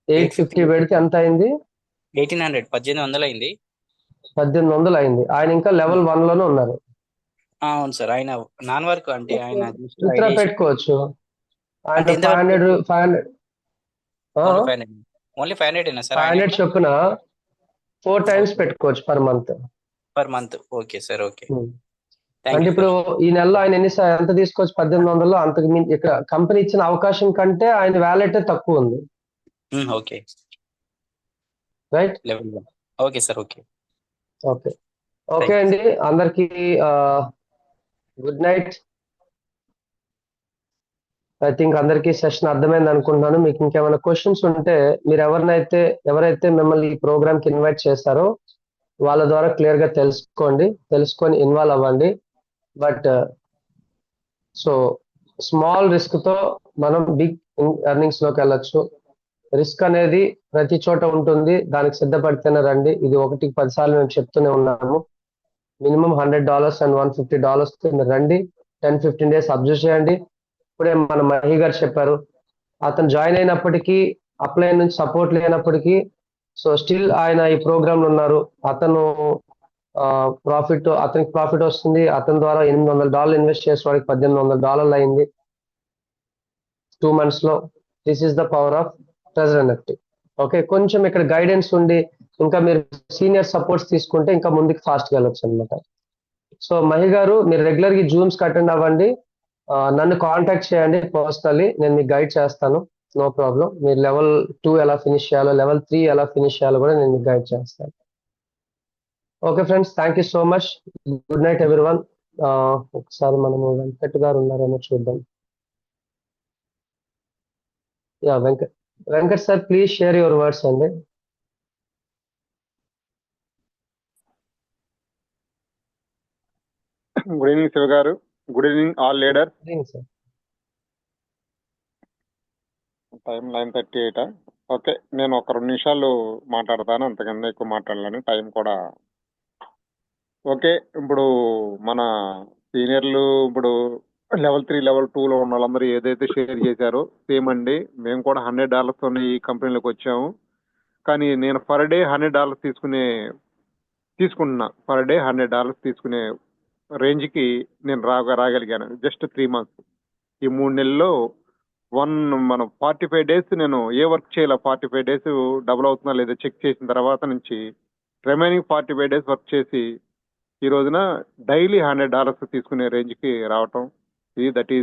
850 పెడితే ఎంత అయింది? 1800 1800 అయింది. 1800 అయింది. ఆయన ఇంకా లెవెల్ 1 లోనే ఉన్నారు. అవును సార్. ఆయన నాన్ వర్క్ అంటే ఆయన జస్ట్ విత్డ్రా ఐడియా పెట్టుకోవచ్చు. అంటే ఆయన ఎంత వరకు 500 ఓన్లీ 500 ఓన్లీ 500 సార్ ఆయన 500 చొప్పున 4 టైమ్స్ పెట్టుకోవచ్చు per month. Per month. Okay sir. Okay. Thank అంటే యూ ఇప్పుడు సార్. ఈ నెలలో ఆయన ఎంత తీసుకోవచ్చు? 1800. అంతకు మించి ఇక్కడ కంపెనీ ఇచ్చిన అవకాశం కంటే ఆయన వ్యాలెట్ తక్కువ ఉంది. Okay. Right. Level 1. Okay sir. Okay. Okay. Okay అండి, అందరికి గుడ్ నైట్. ఐ థింక్ అందరికీ సెషన్ అర్థమైంది అనుకుంటున్నాను. మీకు ఇంకేమైనా క్వశ్చన్స్ ఉంటే మీరు ఎవరైతే మిమ్మల్ని ఈ ప్రోగ్రామ్ కి ఇన్వైట్ చేస్తారో వాళ్ళ ద్వారా క్లియర్ గా తెలుసుకొని ఇన్వాల్వ్ అవ్వండి. బట్ సో స్మాల్ రిస్క్ తో మనం బిగ్ ఎర్నింగ్స్ లోకి వెళ్ళొచ్చు. రిస్క్ అనేది ప్రతి చోట ఉంటుంది, దానికి సిద్ధపడితేనే రండి. ఇది 1-10 సార్లు మేము చెప్తూనే ఉన్నాము. మినిమం $100 అండ్ $150 మీరు రండి. 10-15 డేస్ అబ్జర్వ్ చేయండి. ఇప్పుడే మన మహి గారు చెప్పారు, అతను జాయిన్ అయినప్పటికీ అప్లై నుంచి సపోర్ట్ లేనప్పటికీ సో స్టిల్ ఆయన ఈ ప్రోగ్రామ్ లో ఉన్నారు. అతనికి ప్రాఫిట్ వస్తుంది. అతని ద్వారా $800 ఇన్వెస్ట్ చేసే వాడికి $1800 అయింది 2 months లో. This is the power of treasure NFT. Okay, కొంచెం ఇక్కడ గైడెన్స్ ఉండి ఇంకా మీరు సీనియర్ సపోర్ట్స్ తీసుకుంటే ఇంకా ముందుకు ఫాస్ట్ గా వెళ్ళొచ్చు అనమాట. సో మహి గారు, మీరు రెగ్యులర్ గా జూమ్స్ అటెండ్ అవ్వండి. నన్ను కాంటాక్ట్ చేయండి పర్సనలీ, నేను మీకు గైడ్ చేస్తాను. No problem. మీరు లెవెల్ 2 ఎలా ఫినిష్ చేయాలో, లెవెల్ 3 ఎలా ఫినిష్ చేయాలో కూడా నేను మీకు గైడ్ చేస్తాను. Okay friends, thank you so much. Good night everyone. ఒకసారి మనము వెంకట్ గారు ఉన్నారేమో చూద్దాం. Yeah, Venkat sir, please share your words అండి. గుడ్ ఈవినింగ్ శివ గారు. Good evening all leader. Sir, time 9:38. Okay, నేను ఒక 2 నిమిషాలు మాట్లాడతాను, అంతకన్నా ఎక్కువ మాట్లాడాలని టైం కూడా. ఓకే, ఇప్పుడు మన సీనియర్లు ఇప్పుడు లెవెల్ 3 లెవెల్ 2లో ఉన్న వాళ్ళందరూ ఏదైతే షేర్ చేశారో సేమ్ అండి. మేము కూడా $100 ఈ కంపెనీలోకి వచ్చాము. కానీ నేను పర్ డే $100 తీసుకుంటున్నా. పర్ డే $100 తీసుకునే రేంజ్కి నేను రాగలిగాను జస్ట్ 3 months. ఈ 3 నెలల్లో మనం 45 days నేను ఏ వర్క్ చేయాల, 45 days డబుల్ అవుతుందా లేదా చెక్ చేసిన తర్వాత నుంచి రిమైనింగ్ 45 days వర్క్ చేసి ఈ రోజున డైలీ $100 తీసుకునే రేంజ్కి రావటం, దట్ ఈజ్